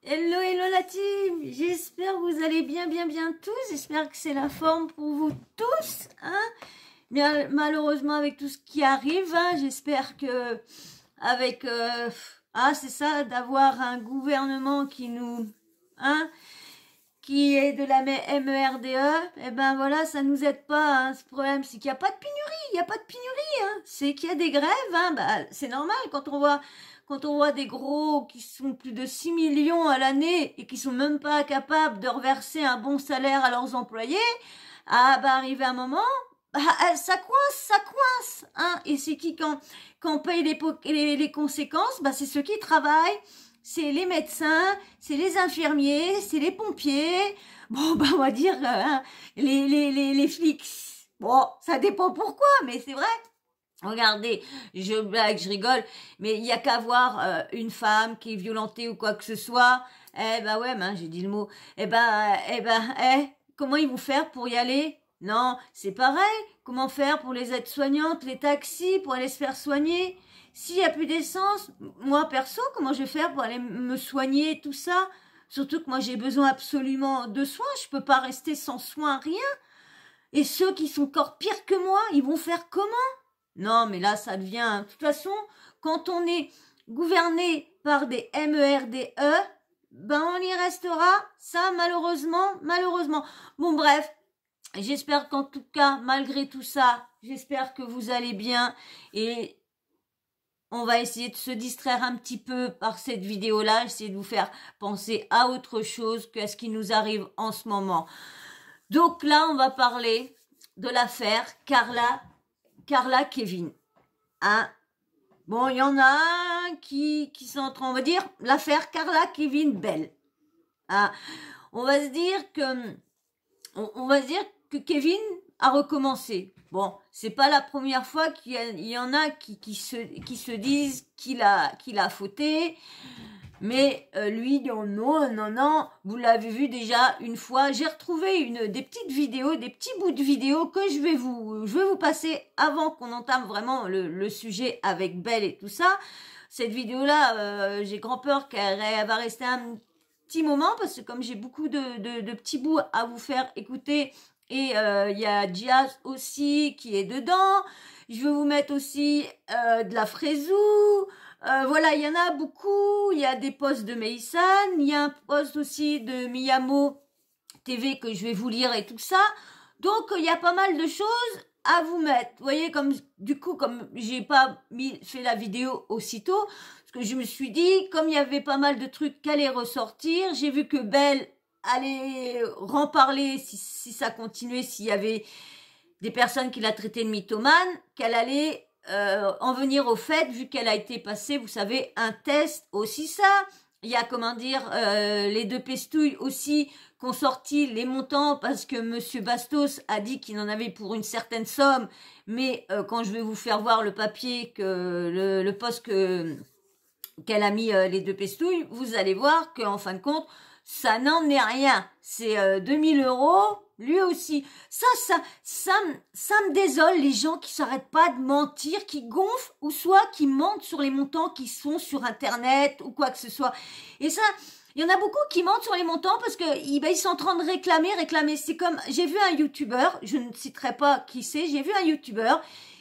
Hello, hello la team. J'espère que vous allez bien tous. J'espère que c'est la forme pour vous tous. Hein, bien, malheureusement, avec tout ce qui arrive, hein, j'espère que avec... c'est ça, d'avoir un gouvernement qui nous... Hein, qui est de la MERDE, eh ben voilà, ça nous aide pas. Hein. Ce problème, c'est qu'il n'y a pas de pénurie. Il n'y a pas de pénurie. Hein. C'est qu'il y a des grèves. Hein. Bah, c'est normal quand on voit des gros qui sont plus de 6 millions à l'année et qui sont même pas capables de reverser un bon salaire à leurs employés. Arrivé un moment, ça coince. Hein. Et c'est qui quand paye les conséquences, c'est ceux qui travaillent. C'est les médecins, c'est les infirmiers, c'est les pompiers. Bon, on va dire les flics. Bon, ça dépend pourquoi, mais c'est vrai. Regardez, je blague, je rigole, mais il n'y a qu'à voir une femme qui est violentée ou quoi que ce soit. J'ai dit le mot. Comment ils vont faire pour y aller? Non, c'est pareil. Comment faire pour les aides-soignantes, les taxis, pour aller se faire soigner? S'il n'y a plus d'essence, moi perso, comment je vais faire pour aller me soigner, tout ça? Surtout que moi j'ai besoin absolument de soins, je peux pas rester sans soins, rien. Et ceux qui sont encore pires que moi, ils vont faire comment? Non, mais là ça devient... De toute façon, quand on est gouverné par des MERDE, on y restera, ça malheureusement. Bon bref, j'espère qu'en tout cas, malgré tout ça, j'espère que vous allez bien et... On va essayer de se distraire un petit peu par cette vidéo-là, essayer de vous faire penser à autre chose qu'à ce qui nous arrive en ce moment. Donc là, on va parler de l'affaire Carla Kevin. Hein? Bon, il y en a un qui sont en train, on va dire, l'affaire Carla Kevin Bell. Hein? On va se dire que Kevin a recommencé. Bon, c'est pas la première fois qu'il y en a qui se disent qu'il a fauté, mais lui dit oh non, vous l'avez vu déjà une fois. J'ai retrouvé des petites vidéos, des petits bouts de vidéos que je vais vous passer avant qu'on entame vraiment le sujet avec Belle et tout ça. Cette vidéo-là, j'ai grand peur qu'elle va rester un petit moment parce que comme j'ai beaucoup de petits bouts à vous faire écouter. Et il y a Diaz aussi qui est dedans. Je vais vous mettre aussi de la Fraisou. Voilà, il y en a beaucoup. Il y a des posts de Meisan. Il y a un post aussi de Miyamo TV que je vais vous lire et tout ça. Donc, il y a pas mal de choses à vous mettre. Vous voyez, comme j'ai pas fait la vidéo aussitôt, parce que je me suis dit, comme il y avait pas mal de trucs qui allaient ressortir, j'ai vu que Belle aller remparler si ça continuait, s'il y avait des personnes qui la traitaient de mythomane, qu'elle allait en venir au fait, vu qu'elle a été passée, vous savez, un test aussi ça. Il y a, les deux pestouilles aussi qui ont sorti les montants parce que Monsieur Bastos a dit qu'il en avait pour une certaine somme, mais quand je vais vous faire voir le papier, que le poste qu'elle a mis les deux pestouilles, vous allez voir qu'en fin de compte, ça n'en est rien. C'est 2000 €, lui aussi. Ça me désole, les gens qui s'arrêtent pas de mentir, qui gonflent, ou soit qui mentent sur les montants qui sont sur Internet, ou quoi que ce soit. Et ça, il y en a beaucoup qui mentent sur les montants parce que ils sont en train de réclamer. C'est comme, j'ai vu un YouTuber, je ne citerai pas qui c'est, j'ai vu un YouTuber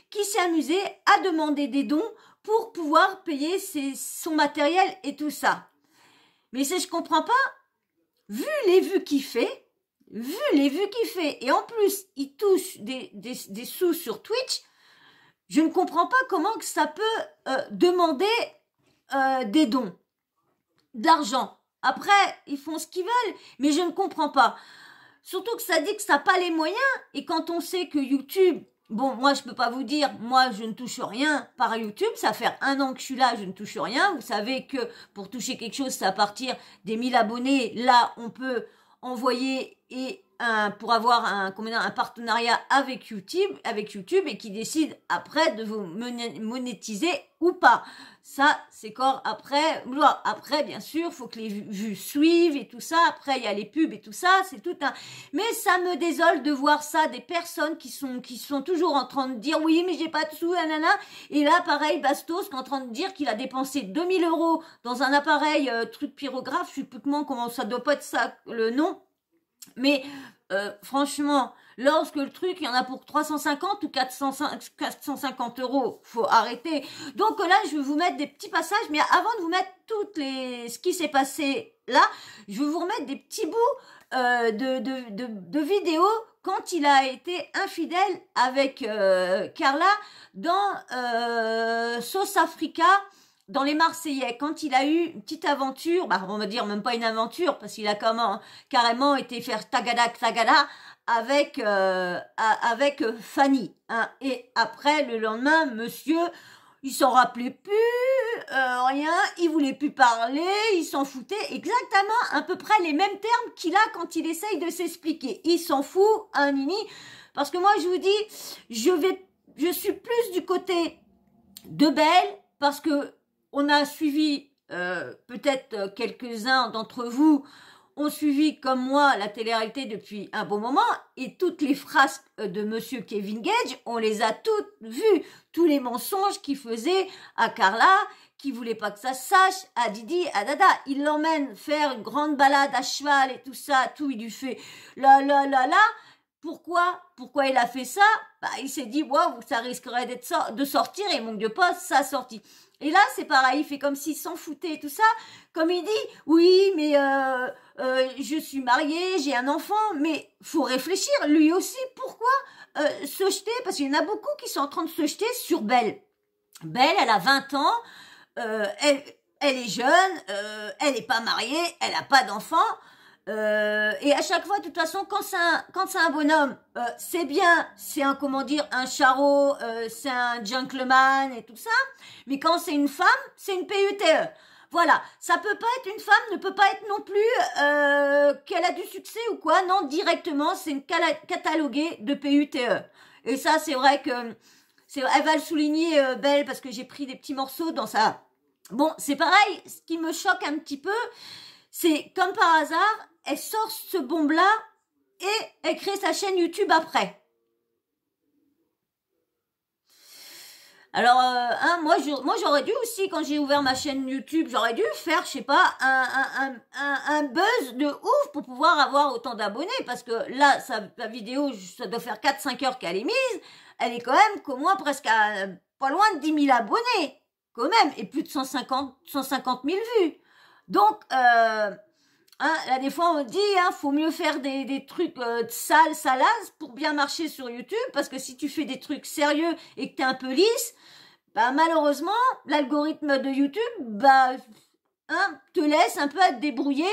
qui s'est amusé à demander des dons pour pouvoir payer son matériel et tout ça. Mais je comprends pas. Vu les vues qu'il fait, et en plus, il touche des sous sur Twitch, je ne comprends pas comment que ça peut demander des dons, d'argent. Après, ils font ce qu'ils veulent, mais je ne comprends pas. Surtout que ça dit que ça n'a pas les moyens, et quand on sait que YouTube... Bon, moi, je peux pas vous dire, moi, je ne touche rien par YouTube. Ça fait 1 an que je suis là, je ne touche rien. Vous savez que pour toucher quelque chose, c'est à partir des 1000 abonnés. Là, on peut envoyer et pour avoir un partenariat avec YouTube et qui décide après de vous monétiser ou pas. Ça, c'est encore après. Après, bien sûr, faut que les vues suivent et tout ça. Après, il y a les pubs et tout ça. C'est tout un. Mais ça me désole de voir ça, des personnes qui sont toujours en train de dire oui, mais j'ai pas de sous, nanana. Et là, pareil, Bastos qui est en train de dire qu'il a dépensé 2000 € dans un appareil truc pyrographe. Je sais plus comment ça doit pas être ça le nom. Mais franchement, lorsque le truc, il y en a pour 350 ou 450 €, faut arrêter. Donc là, je vais vous mettre des petits passages, mais avant de vous mettre ce qui s'est passé là, je vais vous remettre des petits bouts de vidéos quand il a été infidèle avec Carla dans Sauce Africa. Dans les Marseillais, quand il a eu une petite aventure, on va dire même pas une aventure, parce qu'il a carrément été faire tagada avec Fanny. Hein. Et après, le lendemain, monsieur, il s'en rappelait plus, rien, il voulait plus parler, il s'en foutait. Exactement, à peu près les mêmes termes qu'il a quand il essaye de s'expliquer. Il s'en fout, un nini. Parce que moi, je vous dis, je suis plus du côté de Belle, parce que on a suivi, peut-être quelques-uns d'entre vous ont suivi comme moi la télé-réalité depuis un bon moment et toutes les phrases de monsieur Kevin Gage, on les a toutes vues. Tous les mensonges qu'il faisait à Carla, qui voulait pas que ça se sache, à Didi, à Dada. Il l'emmène faire une grande balade à cheval et tout ça, tout, il lui fait là. Pourquoi il a fait ça? Il s'est dit, waouh, ça risquerait de sortir et mon Dieu pas, ça a sorti. Et là, c'est pareil, il fait comme s'il s'en foutait et tout ça. Comme il dit, oui, mais je suis mariée, j'ai un enfant, mais faut réfléchir, lui aussi, pourquoi se jeter? Parce qu'il y en a beaucoup qui sont en train de se jeter sur Belle. Belle, elle a 20 ans, elle est jeune, elle n'est pas mariée, elle n'a pas d'enfant. Et à chaque fois, de toute façon, quand c'est un bonhomme, c'est bien, c'est un charreau, c'est un gentleman et tout ça. Mais quand c'est une femme, c'est une PUTE. Voilà, ça peut pas être une femme, ne peut pas être non plus qu'elle a du succès ou quoi. Non, directement, c'est une cataloguée de PUTE. Et ça, c'est vrai que elle va le souligner, Belle, parce que j'ai pris des petits morceaux dans ça. Bon, c'est pareil. Ce qui me choque un petit peu, c'est comme par hasard, elle sort ce bombe-là et elle crée sa chaîne YouTube après. Alors, moi j'aurais dû aussi, quand j'ai ouvert ma chaîne YouTube, j'aurais dû faire, je sais pas, un buzz de ouf pour pouvoir avoir autant d'abonnés. Parce que là, la vidéo, ça doit faire 4-5 heures qu'elle est mise. Elle est quand même, qu'au moins, presque pas loin de 10 000 abonnés. Quand même. Et plus de 150 000 vues. Donc, là, des fois, on dit, faut mieux faire des trucs salaces pour bien marcher sur YouTube, parce que si tu fais des trucs sérieux et que t'es un peu lisse, malheureusement, l'algorithme de YouTube, te laisse un peu à te débrouiller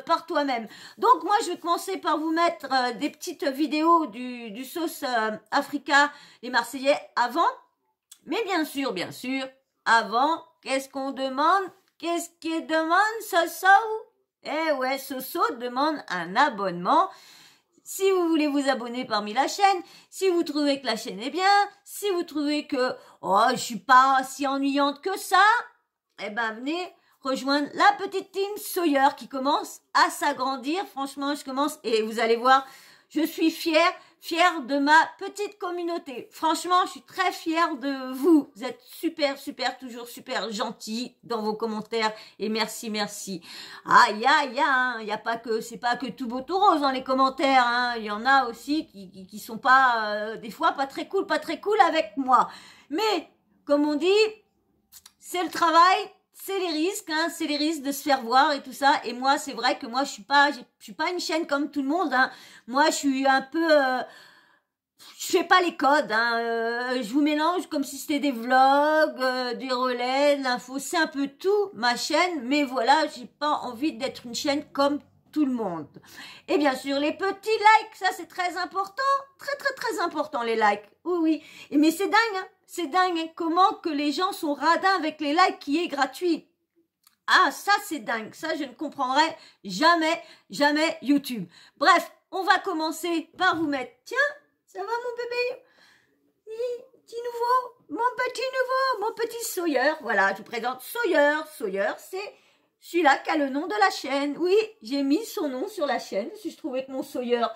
par toi-même. Donc, moi, je vais commencer par vous mettre des petites vidéos du Sauce Africa, les Marseillais, avant. Mais bien sûr, avant, qu'est-ce qu'on demande? Qu'est-ce qu'il demande, Soso? Eh ouais, Soso demande un abonnement. Si vous voulez vous abonner parmi la chaîne, si vous trouvez que la chaîne est bien, si vous trouvez que je suis pas si ennuyante que ça, venez rejoindre la petite team Sawyer qui commence à s'agrandir. Franchement, je commence et vous allez voir, je suis fière de ma petite communauté. Franchement, je suis très fière de vous. Vous êtes super, toujours super gentils dans vos commentaires et merci. Il y a pas que, c'est pas que tout beau tout rose dans les commentaires, il y en a aussi qui sont pas, des fois pas très cool avec moi. Mais, comme on dit, c'est le travail, c'est les risques de se faire voir et tout ça. Et moi, c'est vrai que moi, je suis pas une chaîne comme tout le monde, Moi, je suis un peu, je fais pas les codes, je vous mélange comme si c'était des vlogs, des relais, de l'info, c'est un peu tout, ma chaîne. Mais voilà, j'ai pas envie d'être une chaîne comme tout le monde. Et bien sûr, les petits likes, ça c'est très important, très important les likes. Oui. Mais c'est dingue, c'est dingue comment que les gens sont radins avec les likes qui est gratuit. Ah, ça c'est dingue, ça je ne comprendrai jamais YouTube. Bref, on va commencer par vous mettre... Tiens, ça va mon bébé? Petit nouveau, mon petit Sawyer. Voilà, je vous présente Sawyer. Sawyer, c'est celui-là qui a le nom de la chaîne. Oui, j'ai mis son nom sur la chaîne parce que je trouvais que mon Sawyer,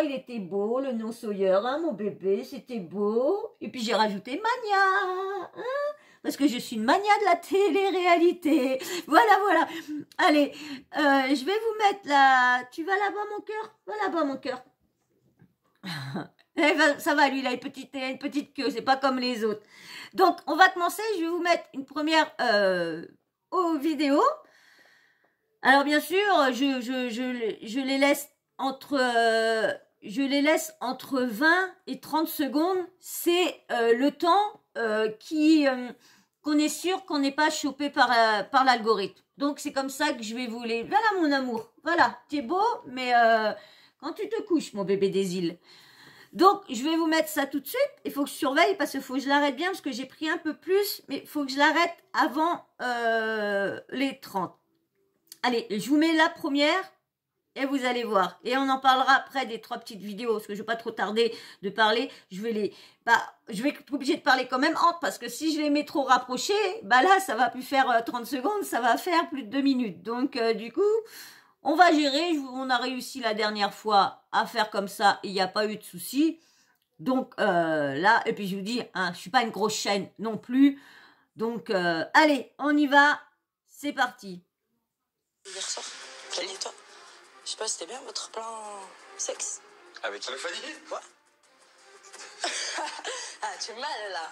il était beau. Le nom Sawyer, hein, mon bébé, c'était beau. Et puis j'ai rajouté Mania, hein, parce que je suis une mania de la télé-réalité. Voilà, voilà. Allez, je vais vous mettre là. Tu vas là-bas, mon cœur? Va là-bas, mon cœur. Ça va, lui, il a une petite queue, c'est pas comme les autres. Donc, on va commencer, je vais vous mettre une première vidéo. Alors, bien sûr, je les laisse entre 20 et 30 secondes. C'est le temps qu'on est sûr qu'on n'est pas chopé par l'algorithme. Donc, c'est comme ça que je vais vous les... Voilà, mon amour, voilà, t'es beau, mais quand tu te couches, mon bébé des îles. Donc, je vais vous mettre ça tout de suite. Il faut que je surveille parce qu'il faut que je l'arrête bien parce que j'ai pris un peu plus. Mais il faut que je l'arrête avant les 30. Allez, je vous mets la première et vous allez voir. Et on en parlera après des 3 petites vidéos parce que je ne vais pas trop tarder de parler. Je vais être obligée de parler quand même entre parce que si je les mets trop rapprochés, bah là, ça va plus faire 30 secondes, ça va faire plus de 2 minutes. Donc, du coup... On va gérer, on a réussi la dernière fois à faire comme ça, il n'y a pas eu de souci. Donc là, et puis je vous dis, hein, je ne suis pas une grosse chaîne non plus. Donc allez, on y va, c'est parti. Hier soir, toi. Je sais pas, c'était bien votre plan sexe. Avec Fanny? Quoi? Ah, tu es mal là.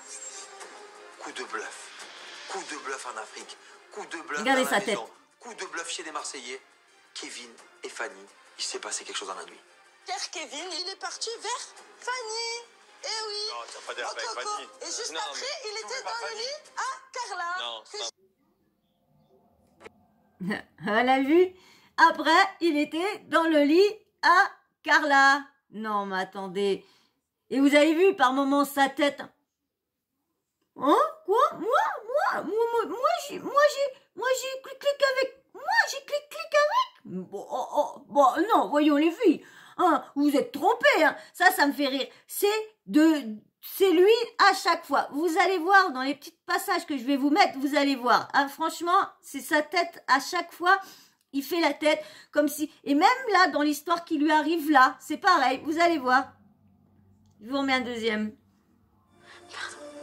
Coup de bluff. Coup de bluff en Afrique. Coup de bluff Regardez dans sa la maison. tête. Coup de bluff chez les Marseillais. Kevin et Fanny, il s'est passé quelque chose dans la nuit. Pierre Kevin, il est parti vers Fanny. Eh oui. Non, tu n'as pas d'air avec Fanny. Et juste Non, après, il tu était veux pas dans le Fanny? lit à Carla. Non, On l'a vu. Après, il était dans le lit à Carla. Non, mais attendez. Et vous avez vu par moments sa tête. Hein? Quoi? Moi, j'ai clic avec. Moi, j'ai clic avec. Bon, non, voyons les filles. Hein, vous êtes trompés. Hein. Ça me fait rire. C'est lui à chaque fois. Vous allez voir dans les petits passages que je vais vous mettre, vous allez voir. Ah, franchement, c'est sa tête à chaque fois. Il fait la tête comme si... Et même là, dans l'histoire qui lui arrive là, c'est pareil. Vous allez voir. Je vous remets un deuxième.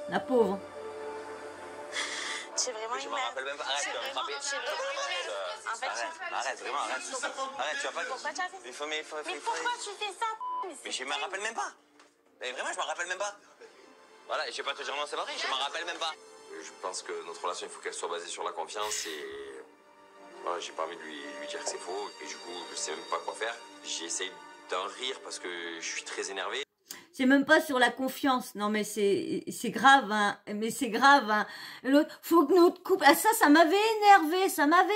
La pauvre. C'est vraiment je une me merde. rappelle même pas. Arrête, tu vas me frapper. En fait, Arrête, vraiment, arrête. Arrête, tu vas pas... Pourquoi tu as fait ça? Mais pourquoi tu fais ça? Mais je me rappelle même pas. Mais vraiment, je me rappelle même pas. Voilà, et je vais pas te dire non, c'est vrai, je me rappelle même pas. Je pense que notre relation, il faut qu'elle soit basée sur la confiance et... Voilà, j'ai pas envie de lui dire que c'est faux et du coup, je sais même pas quoi faire. J'essaye d'en rire parce que je suis très énervé. C'est même pas sur la confiance. Non, mais c'est grave, hein. Mais c'est grave, hein. L'autre, faut que notre couple... Ah, ça m'avait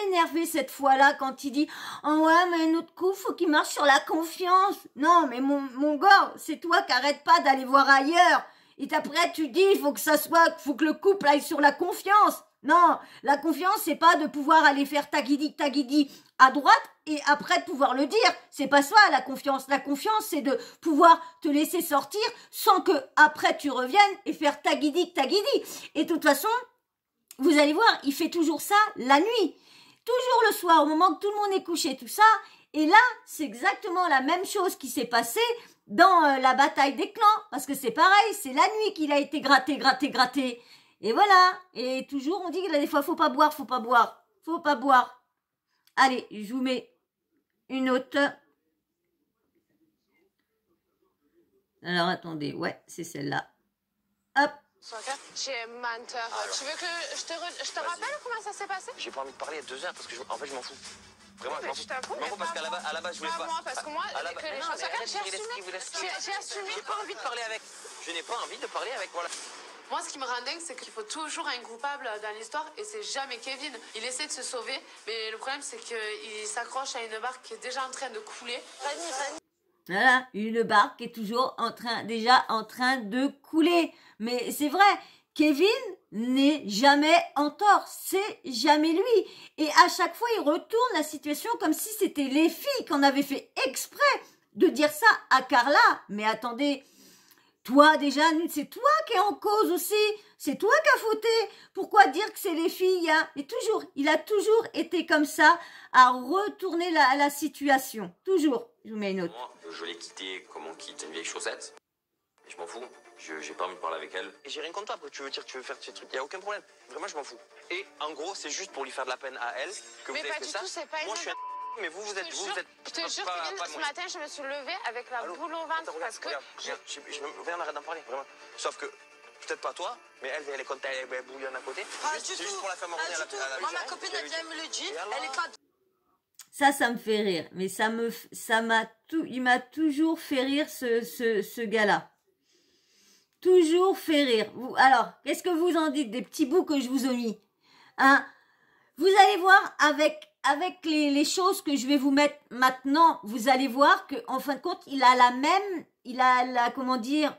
énervé cette fois-là quand il dit « Oh ouais, mais notre couple, faut qu'il marche sur la confiance. » Non, mais mon gars, c'est toi qui arrête pas d'aller voir ailleurs. Et après, tu dis, faut que le couple aille sur la confiance. Non, la confiance, c'est pas de pouvoir aller faire taguidi à droite et après de pouvoir le dire. C'est pas ça, la confiance. La confiance, c'est de pouvoir te laisser sortir sans que après tu reviennes et faire taguidi. Et de toute façon, vous allez voir, il fait toujours ça la nuit. Toujours le soir, au moment que tout le monde est couché, tout ça. Et là, c'est exactement la même chose qui s'est passée dans la bataille des clans. Parce que c'est pareil, c'est la nuit qu'il a été gratté. Et voilà. Et toujours, on dit que des fois, faut pas boire. Allez, je vous mets une autre. Alors, attendez. Ouais, c'est celle-là. Hop. J'ai menteur. Alors. Tu veux que je te rappelle comment ça s'est passé? J'ai pas envie de parler à 2 heures parce que en fait, je m'en fous. Vraiment, je m'en fous. Je t'avoue, Je m'en fous parce qu'à la base, je voulais pas. Moi, parce que moi, À la que base- les Non, gens mais soient arrête, j'ai chérie, assumé. J'ai assumé. J'ai pas envie de parler avec. Je n'ai pas envie de parler avec, voilà. Moi, ce qui me rend dingue, c'est qu'il faut toujours un coupable dans l'histoire et c'est jamais Kevin. Il essaie de se sauver, mais le problème, c'est qu'il s'accroche à une barque qui est déjà en train de couler. Fanny. Voilà, une barque qui est toujours déjà en train de couler. Mais c'est vrai, Kevin n'est jamais en tort, c'est jamais lui. Et à chaque fois, il retourne la situation comme si c'était les filles qu'on avait fait exprès de dire ça à Carla. Mais attendez, toi déjà, c'est toi qui es en cause aussi. C'est toi qui as fauté. Pourquoi dire que c'est les filles hein? Et toujours, il a toujours été comme ça à retourner la situation. Toujours. Je vous mets une autre. Je l'ai quitté comme on quitte une vieille chaussette. Je m'en fous. J'ai pas envie de parler avec elle. Et j'ai rien contre toi. Après, tu veux dire que tu veux faire tes trucs. Y a aucun problème. Vraiment, je m'en fous. Et en gros, c'est juste pour lui faire de la peine à elle que vous avez fait ça. Moi, je suis un mais vous êtes. Je te jure, Kevin, ce matin, je me suis levée avec la boule au ventre parce que. Regarde, arrête d'en parler, vraiment. Sauf que, peut-être pas toi, mais elle est contente, elle bouillonne à côté. C'est juste pour la faire revenir à la Moi, ma copine, elle vient me le dire. Elle est pas. Ça me fait rire. Mais il m'a toujours fait rire ce gars-là. Toujours fait rire. Alors, qu'est-ce que vous en dites des petits bouts que je vous ai mis? Hein? Vous allez voir avec les choses que je vais vous mettre maintenant, vous allez voir que en fin de compte, il a comment dire,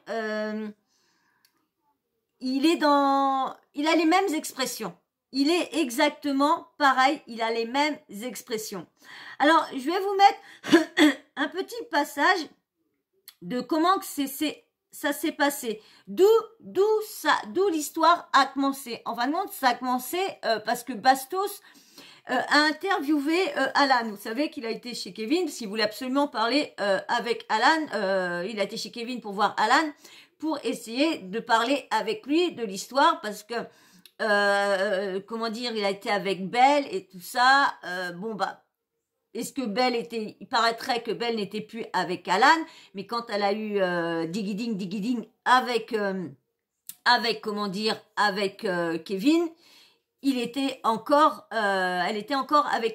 il a les mêmes expressions. Il est exactement pareil, il a les mêmes expressions. Alors, je vais vous mettre un petit passage de comment que ça s'est passé. D'où l'histoire a commencé. En fin de compte, ça a commencé parce que Bastos a interviewé Alan. Vous savez qu'il a été chez Kevin, s'il voulait absolument parler avec Alan. Il a été chez Kevin pour voir Alan, pour essayer de parler avec lui de l'histoire, parce que, comment dire, il a été avec Belle et tout ça. Est-ce que Belle était... Il paraîtrait que Belle n'était plus avec Alan, mais quand elle a eu Digiding avec comment dire, avec Kevin, elle était encore avec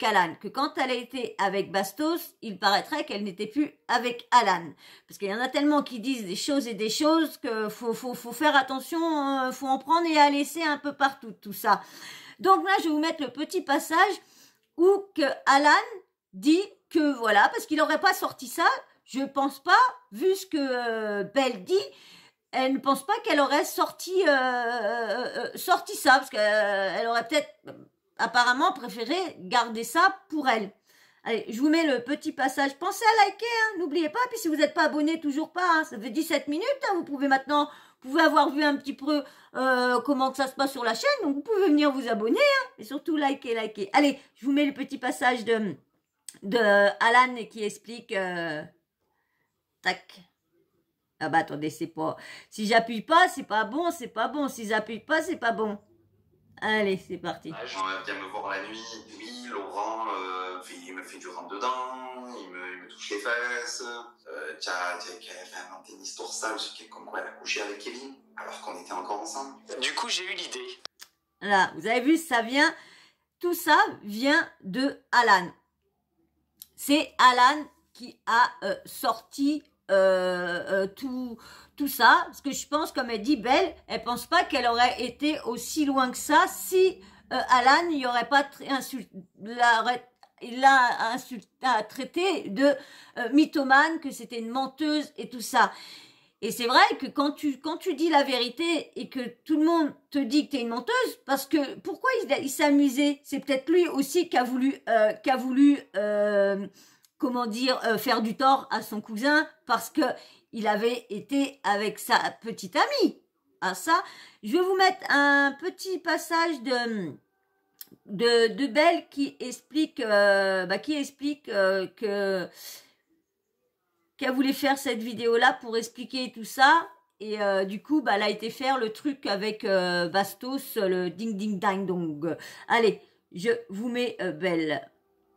Alan. Que quand elle a été avec Bastos, il paraîtrait qu'elle n'était plus avec Alan. Parce qu'il y en a tellement qui disent des choses et des choses que faut faire attention, faut en prendre et à laisser un peu partout, tout ça. Donc là, je vais vous mettre le petit passage où que Alan dit que voilà, parce qu'il n'aurait pas sorti ça, je pense pas, vu ce que Belle dit, elle ne pense pas qu'elle aurait sorti ça, parce qu'elle aurait peut-être apparemment préféré garder ça pour elle. Allez, je vous mets le petit passage. Pensez à liker, hein, n'oubliez pas. Puis si vous n'êtes pas abonné, toujours pas, hein, ça fait 17 minutes. Hein, vous pouvez avoir vu un petit peu comment que ça se passe sur la chaîne. Donc vous pouvez venir vous abonner, hein, et surtout liker. Allez, je vous mets le petit passage de Alan qui explique. Tac. Ah bah attendez, c'est pas... Si j'appuie pas, c'est pas bon, c'est pas bon. Si j'appuie pas, c'est pas bon. Allez, c'est parti. Viens me voir la nuit. Oui, Laurent, il me fait du rentre-dedans, il me touche les fesses. Tu as inventé une histoire sale comme quoi elle a couché avec Kevin, alors qu'on était encore ensemble. Du coup, j'ai eu l'idée. Là, vous avez vu, tout ça vient de Alan. C'est Alan qui a sorti tout ça, parce que je pense, comme elle dit Belle, elle pense pas qu'elle aurait été aussi loin que ça si Alan n'y aurait pas traité de mythomane, que c'était une menteuse et tout ça. Et c'est vrai que quand tu dis la vérité et que tout le monde te dit que t'es une menteuse, parce que pourquoi il s'est amusé? C'est peut-être lui aussi qui a voulu comment dire, faire du tort à son cousin parce que il avait été avec sa petite amie. Ah ça, je vais vous mettre un petit passage de Belle qui explique qu'elle voulait faire cette vidéo-là pour expliquer tout ça. Et du coup, elle a été faire le truc avec Bastos, le ding-ding-ding-dong. Allez, je vous mets Belle.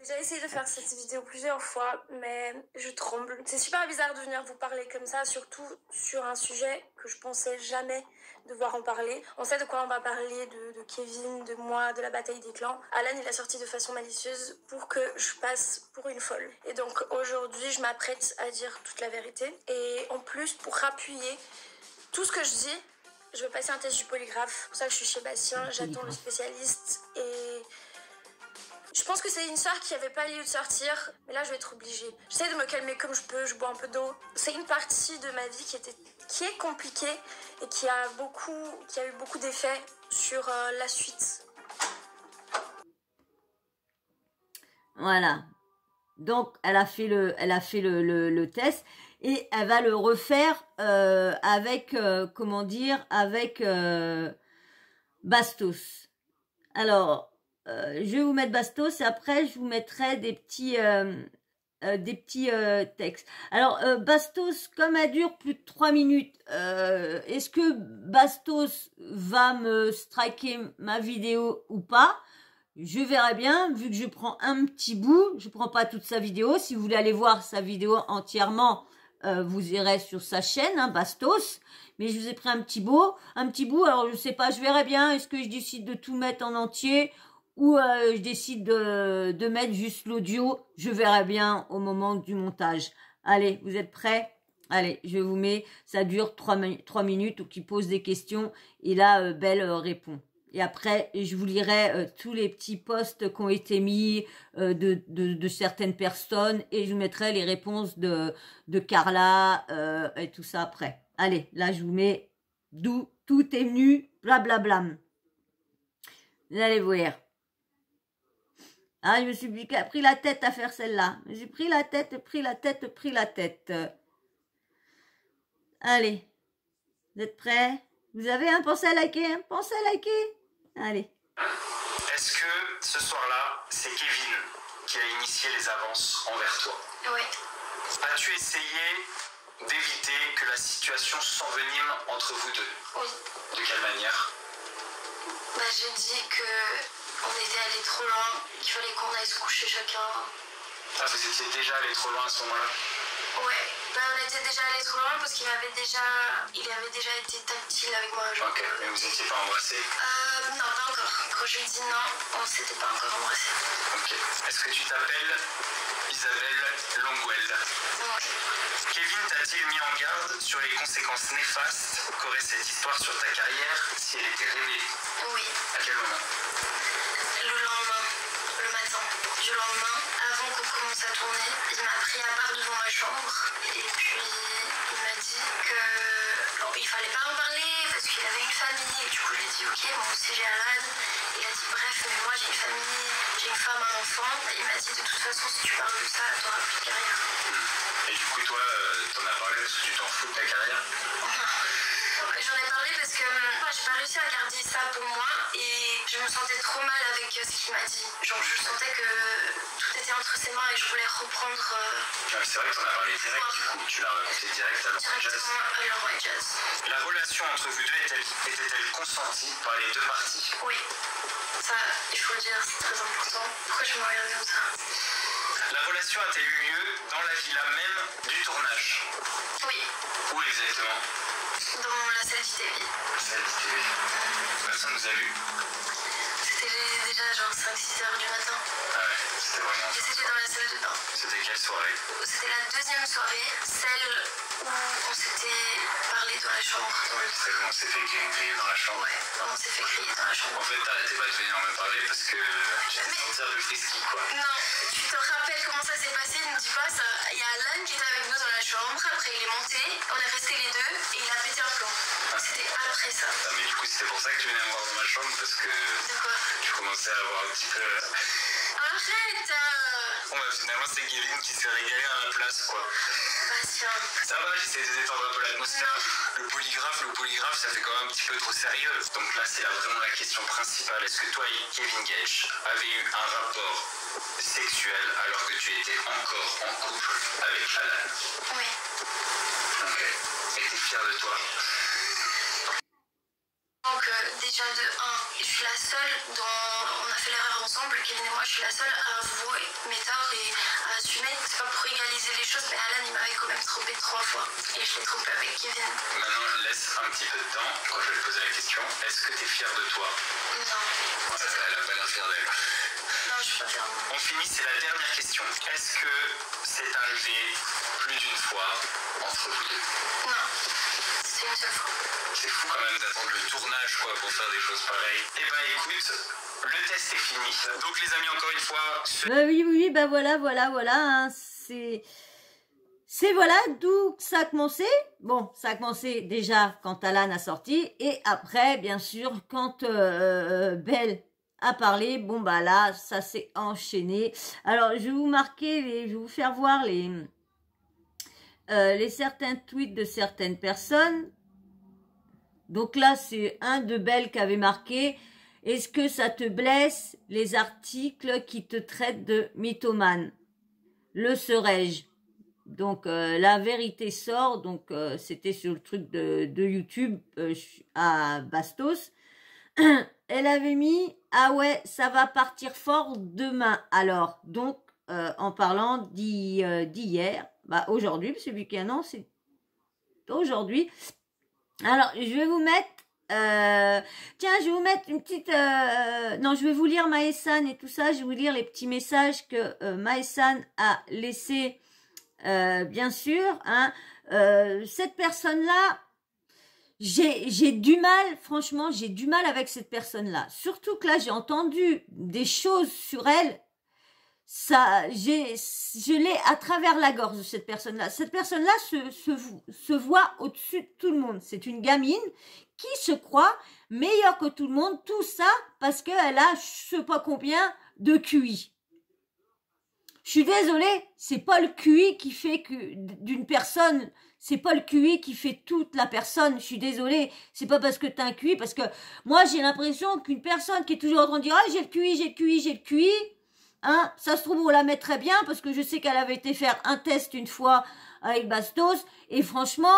J'ai essayé de faire cette vidéo plusieurs fois, mais je tremble. C'est super bizarre de venir vous parler comme ça, surtout sur un sujet que je pensais jamais devoir en parler. On sait de quoi on va parler, de Kevin, de moi, de la bataille des clans. Alan, il a sorti de façon malicieuse pour que je passe pour une folle. Et donc aujourd'hui, je m'apprête à dire toute la vérité. Et en plus, pour appuyer tout ce que je dis, je vais passer un test du polygraphe. C'est pour ça que je suis chez Bastien, j'attends le spécialiste et... Je pense que c'est une histoire qui avait pas lieu de sortir, mais là je vais être obligée. J'essaie de me calmer comme je peux, je bois un peu d'eau. C'est une partie de ma vie qui est compliquée et qui a eu beaucoup d'effets sur la suite. Voilà. Donc, elle a fait le test et elle va le refaire avec, avec Bastos. Alors, je vais vous mettre Bastos et après, je vous mettrai des petits textes. Alors, Bastos, comme elle dure plus de 3 minutes, est-ce que Bastos va me striker ma vidéo ou pas? Je verrai bien, vu que je prends un petit bout, je prends pas toute sa vidéo. Si vous voulez aller voir sa vidéo entièrement, vous irez sur sa chaîne, hein, Bastos. Mais je vous ai pris un petit bout. Alors je sais pas, je verrai bien. Est-ce que je décide de tout mettre en entier ou je décide de mettre juste l'audio? Je verrai bien au moment du montage. Allez, vous êtes prêts? Allez, je vous mets. Ça dure 3 minutes ou qui pose des questions et là, Belle répond. Et après, je vous lirai tous les petits posts qui ont été mis de certaines personnes et je vous mettrai les réponses de Carla et tout ça après. Allez, là, je vous mets d'où tout est venu, blablabla. Vous allez voir. Ah, je me suis pris la tête à faire celle-là. J'ai pris la tête. Allez, vous êtes prêts? Vous avez pensé à liker, hein? Pensez à liker. Allez. Est-ce que ce soir-là, c'est Kevin qui a initié les avances envers toi? Oui. As-tu essayé d'éviter que la situation s'envenime entre vous deux? Oui. De quelle manière? J'ai dit qu'on était allé trop loin, qu'il fallait qu'on aille se coucher chacun. Ah, vous étiez déjà allé trop loin à ce moment-là? Ouais, on était déjà allé trop loin parce qu'il avait déjà été tactile avec moi. Genre. Ok, mais vous n'étiez pas embrassés? Non, pas encore. Quand je lui dis non, on s'était pas encore embrassés. Ok. Est-ce que tu t'appelles Isabelle Longwell? Oui. Kevin t'a-t-il mis en garde sur les conséquences néfastes qu'aurait cette histoire sur ta carrière si elle était révélée? Oui. À quel moment? Le lendemain, le matin du lendemain, avant qu'on commence à tourner, il m'a pris à part devant ma chambre et puis il m'a dit que il fallait pas en parler parce qu'il avait une famille et du coup j'ai dit ok, moi aussi j'ai Alan. Il a dit bref, mais moi j'ai une famille, j'ai une femme, un enfant. Il m'a dit de toute façon si tu parles de ça, t'auras plus de carrière. Et du coup toi, t'en as parlé parce que tu t'en fous de ta carrière? J'en ai parlé parce que moi j'ai pas réussi à garder ça pour moi et je me sentais trop mal avec ce qu'il m'a dit. Genre je sentais que tout était entre ses mains et je voulais reprendre. C'est vrai que t'en as parlé direct, du coup tu l'as raconté direct à Laurent Jazz. À Laurent Jazz. La relation entre vous deux était-elle consentie par les deux parties? Oui. Ça, il faut le dire, c'est très important. Pourquoi je me regarde comme ça? La relation a-t-elle eu lieu dans la villa même du tournage? Oui. Où exactement? Dans la salle d'ITV. Salle d'ITV. Personne nous a vu? C'était déjà genre 5-6 heures du matin. Ah ouais, c'était vraiment... Et c'était dans la salle de bain. C'était quelle soirée? C'était la deuxième soirée, celle où on s'était parlé dans la chambre. Ouais, c'est vrai qu'on s'est fait griller dans la chambre. Ouais, on s'est fait crier dans la chambre. En fait, t'arrêtais pas de venir me parler parce que j'étais sortir de frisky, quoi. Non, tu te rappelles comment ça s'est passé? Ne dis pas ça. Il y a Alan qui était avec nous dans la chambre, après il est monté, on est restés les deux et il a pété un plomb. C'était après ça. Ah, mais du coup, c'était pour ça que tu venais me voir dans ma chambre parce que De quoi? je commençais à avoir un petit peu... Arrête! Bon, bah finalement, c'est Kevin qui s'est régalé à ma place, quoi. Bastien. Ça va, j'essaie de détendre un peu l'atmosphère. Le polygraphe, ça fait quand même un petit peu trop sérieux. Donc là, c'est vraiment la question principale. Est-ce que toi et Kevin Gage avez eu un rapport sexuel alors que tu étais encore en couple avec Alan? Oui. Ok. Et t'es fier de toi? Donc déjà de 1, je suis la seule on a fait l'erreur ensemble, Kevin et moi, je suis la seule à avouer mes torts et à assumer. C'est pas pour égaliser les choses, mais Alan il m'avait quand même trompé 3 fois et je l'ai trompé avec Kevin. Maintenant, laisse un petit peu de temps quand je vais te poser la question. Est-ce que t'es fier de toi? Non. Elle a pas l'air fière d'elle. Non, je suis pas fière. On finit, c'est la dernière question. Est-ce que c'est arrivé plus d'une fois entre vous deux? Non. C'était une seule fois. C'est fou quand même d'attendre le tournage quoi pour faire des choses pareilles. Eh ben écoute, Le test est fini. Donc les amis, encore une fois... Oui, bah voilà, hein, c'est voilà d'où ça a commencé. Bon, ça a commencé déjà quand Alan a sorti, et après, bien sûr, quand Belle a parlé, bon bah là, ça s'est enchaîné. Alors, je vais vous marquer, je vais vous faire voir les certains tweets de certaines personnes. Donc là, c'est un de Belle qui avait marqué: est-ce que ça te blesse les articles qui te traitent de mythomane? Le serais-je? Donc la vérité sort. Donc c'était sur le truc de YouTube à Bastos. Elle avait mis: ah ouais, ça va partir fort demain. Alors donc en parlant d'hier, bah aujourd'hui, parce que vu qu'il y a un an, c'est aujourd'hui. Alors je vais vous mettre tiens, je vais vous mettre une petite... non, je vais vous lire Maësan et tout ça. Je vais vous lire les petits messages que Maësan a laissés, bien sûr. Hein. Cette personne-là, j'ai du mal, franchement, j'ai du mal avec cette personne-là. Surtout que là, j'ai entendu des choses sur elle. Ça, je l'ai à travers la gorge de cette personne-là. Cette personne-là se voit au-dessus de tout le monde. C'est une gamine qui se croit meilleure que tout le monde. Tout ça parce qu'elle a je sais pas combien de QI. Je suis désolée, c'est pas le QI qui fait que d'une personne, c'est pas le QI qui fait toute la personne. Je suis désolée, c'est pas parce que t'as un QI, parce que moi j'ai l'impression qu'une personne qui est toujours en train de dire: ah, j'ai le QI, j'ai le QI, j'ai le QI. Hein, ça se trouve, on la met très bien, parce que je sais qu'elle avait été faire un test une fois avec Bastos, et franchement,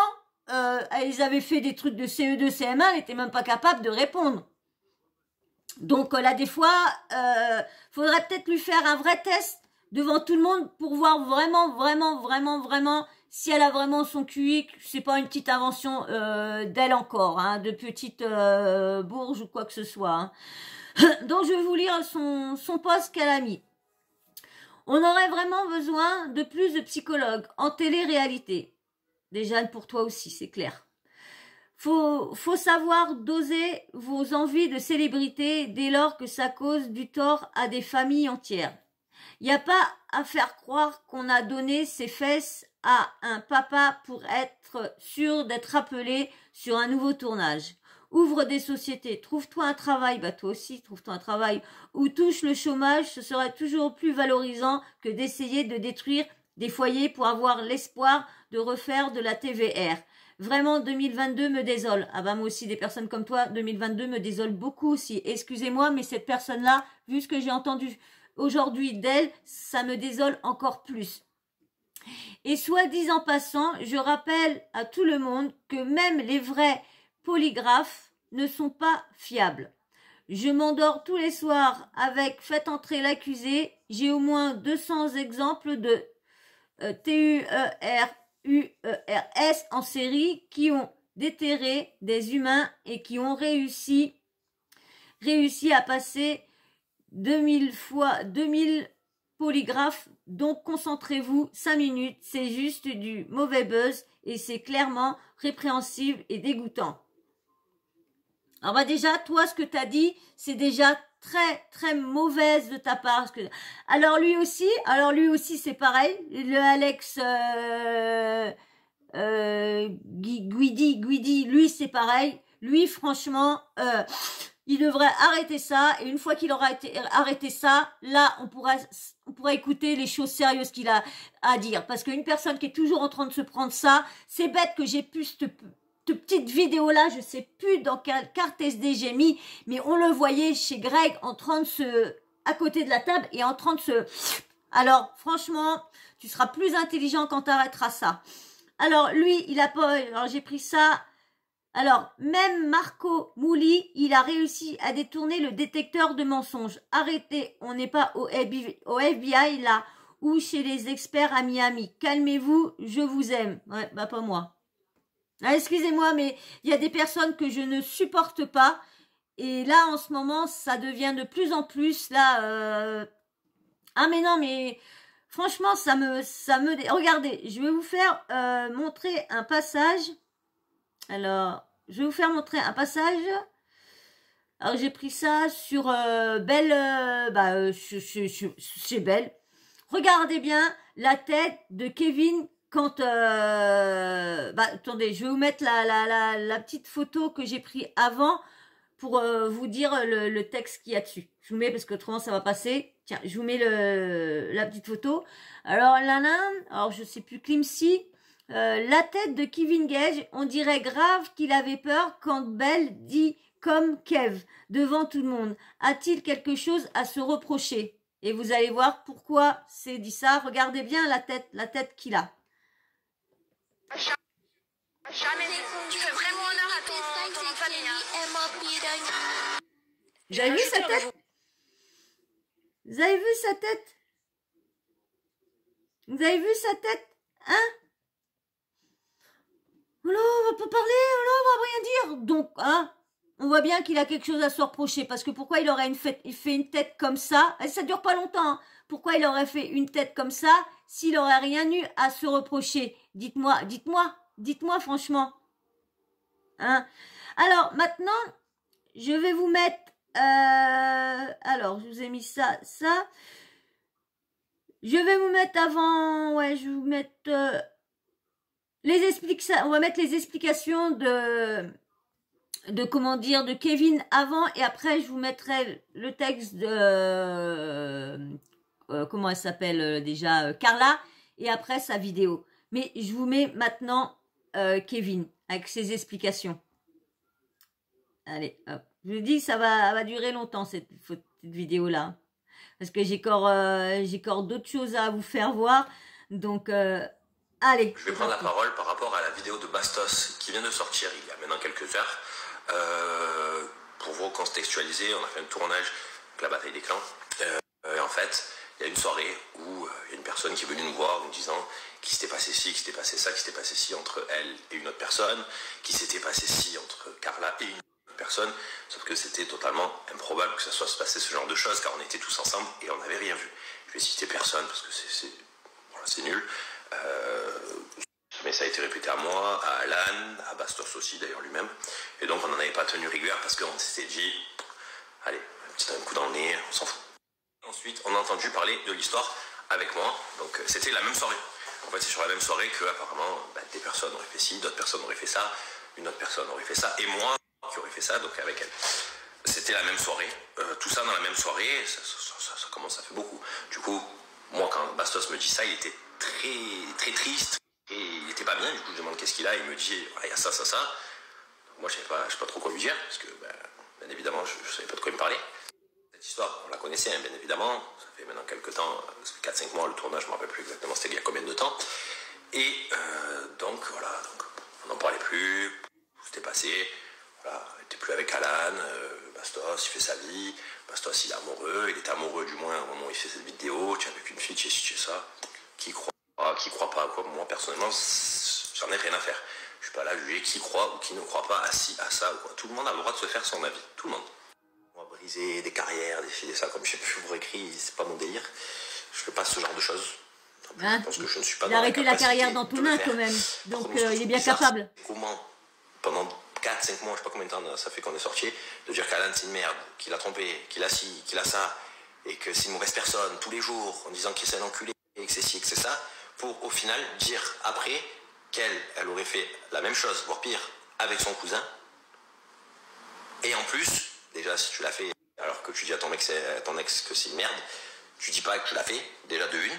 ils avaient fait des trucs de CE2, CM1, elle n'était même pas capable de répondre. Donc là, des fois, faudrait peut-être lui faire un vrai test devant tout le monde pour voir vraiment si elle a vraiment son QI. C'est pas une petite invention d'elle encore, hein, de petite bourge ou quoi que ce soit. Hein. Donc je vais vous lire son post qu'elle a mis. On aurait vraiment besoin de plus de psychologues en télé-réalité. Déjà pour toi aussi, c'est clair. Faut savoir doser vos envies de célébrité dès lors que ça cause du tort à des familles entières. Il n'y a pas à faire croire qu'on a donné ses fesses à un papa pour être sûr d'être appelé sur un nouveau tournage. Ouvre des sociétés, trouve-toi un travail, bah toi aussi, trouve-toi un travail, ou touche le chômage, ce serait toujours plus valorisant que d'essayer de détruire des foyers pour avoir l'espoir de refaire de la TVR. Vraiment, 2022 me désole. Ah bah moi aussi, des personnes comme toi, 2022 me désole beaucoup aussi. Excusez-moi, mais cette personne-là, vu ce que j'ai entendu aujourd'hui d'elle, ça me désole encore plus. Et soit dit en passant, je rappelle à tout le monde que même les vrais polygraphes ne sont pas fiables. Je m'endors tous les soirs avec faites entrer l'accusé. J'ai au moins 200 exemples de TUERUERS en série qui ont déterré des humains et qui ont réussi à passer 2000 polygraphes. Donc concentrez-vous 5 minutes, c'est juste du mauvais buzz et c'est clairement répréhensible et dégoûtant. Alors bah déjà, toi, ce que tu as dit, c'est déjà très mauvaise de ta part. Alors lui aussi, c'est pareil. Le Alex Guidi, lui, c'est pareil. Lui, franchement, il devrait arrêter ça. Et une fois qu'il aura arrêté ça, là, on pourra écouter les choses sérieuses qu'il a à dire. Parce qu'une personne qui est toujours en train de se prendre ça, c'est bête que j'ai pu cette petite vidéo là, je sais plus dans quelle carte SD j'ai mis, mais on le voyait chez Greg en train de à côté de la table et en train de se... Alors, franchement, tu seras plus intelligent quand tu arrêteras ça. Alors, lui, il a pas... Alors, j'ai pris ça... Alors, même Marco Mouli, il a réussi à détourner le détecteur de mensonges. Arrêtez, on n'est pas au FBI là, ou chez les experts à Miami. Calmez-vous, je vous aime. Ouais, bah pas moi. Ah, excusez-moi, mais il y a des personnes que je ne supporte pas. Et là, en ce moment, ça devient de plus en plus, là... Ah, mais non, mais... Franchement, ça me... Regardez, je vais vous faire montrer un passage... Alors, je vais vous faire montrer un passage. Alors j'ai pris ça sur Belle, chez Belle. Regardez bien la tête de Kevin quand... attendez, je vais vous mettre la petite photo que j'ai prise avant pour vous dire le texte qu'il y a dessus. Je vous mets parce que autrement ça va passer. Tiens, je vous mets la petite photo. Alors alors je sais plus, Climsy, la tête de Kevin Gage, on dirait grave qu'il avait peur quand Belle dit comme Kev devant tout le monde. A-t-il quelque chose à se reprocher? Et vous allez voir pourquoi c'est dit ça. Regardez bien la tête qu'il a. Jamais. Tu fais vraiment honneur à ton nom de famille. Vous avez vu sa tête? Vous avez vu sa tête? Vous avez vu sa tête? Hein? Oh là, on va pas parler, oh là, on va rien dire. Donc, hein, on voit bien qu'il a quelque chose à se reprocher. Parce que pourquoi il aurait fait une tête comme ça? Et ça dure pas longtemps. Hein. Pourquoi il aurait fait une tête comme ça s'il aurait rien eu à se reprocher? Dites-moi franchement. Hein? Alors, maintenant, je vais vous mettre... alors, je vous ai mis ça. Je vais vous mettre avant... Ouais, je vais vous mettre... on va mettre les explications de comment dire, de Kevin avant, et après je vous mettrai le texte de comment elle s'appelle déjà, Carla, et après sa vidéo. Mais je vous mets maintenant Kevin avec ses explications. Allez, hop. Je vous dis, ça va durer longtemps cette vidéo là, parce que j'ai encore d'autres choses à vous faire voir. Donc allez. Je vais prendre la parole par rapport à la vidéo de Bastos qui vient de sortir il y a maintenant quelques heures. Pour vous contextualiser, on a fait un tournage avec la bataille des clans. Et en fait, il y a une soirée où il y a une personne qui est venue nous voir en nous disant qu'il s'était passé ci, qu'il s'était passé ça, qu'il s'était passé ci entre elle et une autre personne, qu'il s'était passé ci entre Carla et une autre personne, sauf que c'était totalement improbable que ça soit se passer ce genre de choses, car on était tous ensemble et on n'avait rien vu. Je vais citer personne parce que c'est nul. Mais ça a été répété à moi, à Alan, à Bastos aussi d'ailleurs lui-même. Et donc on n'en avait pas tenu rigueur parce qu'on s'était dit, allez, un coup dans le nez, on s'en fout. Ensuite, on a entendu parler de l'histoire avec moi. Donc c'était la même soirée. En fait, c'est sur la même soirée que apparemment des personnes auraient fait ci, d'autres personnes auraient fait ça, une autre personne aurait fait ça, et moi qui aurais fait ça, donc avec elle. C'était la même soirée. Tout ça dans la même soirée, ça commence à faire beaucoup. Du coup, moi quand Bastos me dit ça, il était très triste. Et il était pas bien, du coup je demande qu'est-ce qu'il a, il me dit il y a ça. Donc, moi je sais pas trop quoi lui dire, parce que bien évidemment je savais pas de quoi il me parlait. Cette histoire, on la connaissait bien évidemment, ça fait maintenant quelques temps, 4-5 mois le tournage, je me rappelle plus exactement c'était il y a combien de temps. Et donc voilà, on n'en parlait plus, tout s'était passé, voilà, il n'était plus avec Alan, Bastos il fait sa vie, Bastos il est amoureux, il était amoureux du moins au moment où il fait cette vidéo, tu es avec une fille, tu sais ça, qui croit pas à quoi, moi personnellement j'en ai rien à faire. Je suis pas là à juger qui croit ou qui ne croit pas à ci, à ça ou quoi. Tout le monde a le droit de se faire son avis, tout le monde. On va briser des carrières, des ça, comme je sais plus vous écrit, c'est pas mon délire. Je fais pas ce genre de choses. Hein, je pense que je ne suis pas il a arrêté la carrière d'Antonin quand même, donc il est bien capable. Comment, pendant 4-5 mois, je sais pas combien de temps ça fait qu'on est sorti, de dire qu'Alan c'est une merde, qu'il a trompé, qu'il a ci, qu'il a ça, et que c'est une mauvaise personne tous les jours, en disant qu'il c'est un enculé, et que c'est ci, que c'est ça, pour au final dire après qu'elle aurait fait la même chose, voire pire, avec son cousin. Et en plus, déjà si tu l'as fait, alors que tu dis à ton ex que c'est une merde, tu dis pas que tu l'as fait, déjà de une,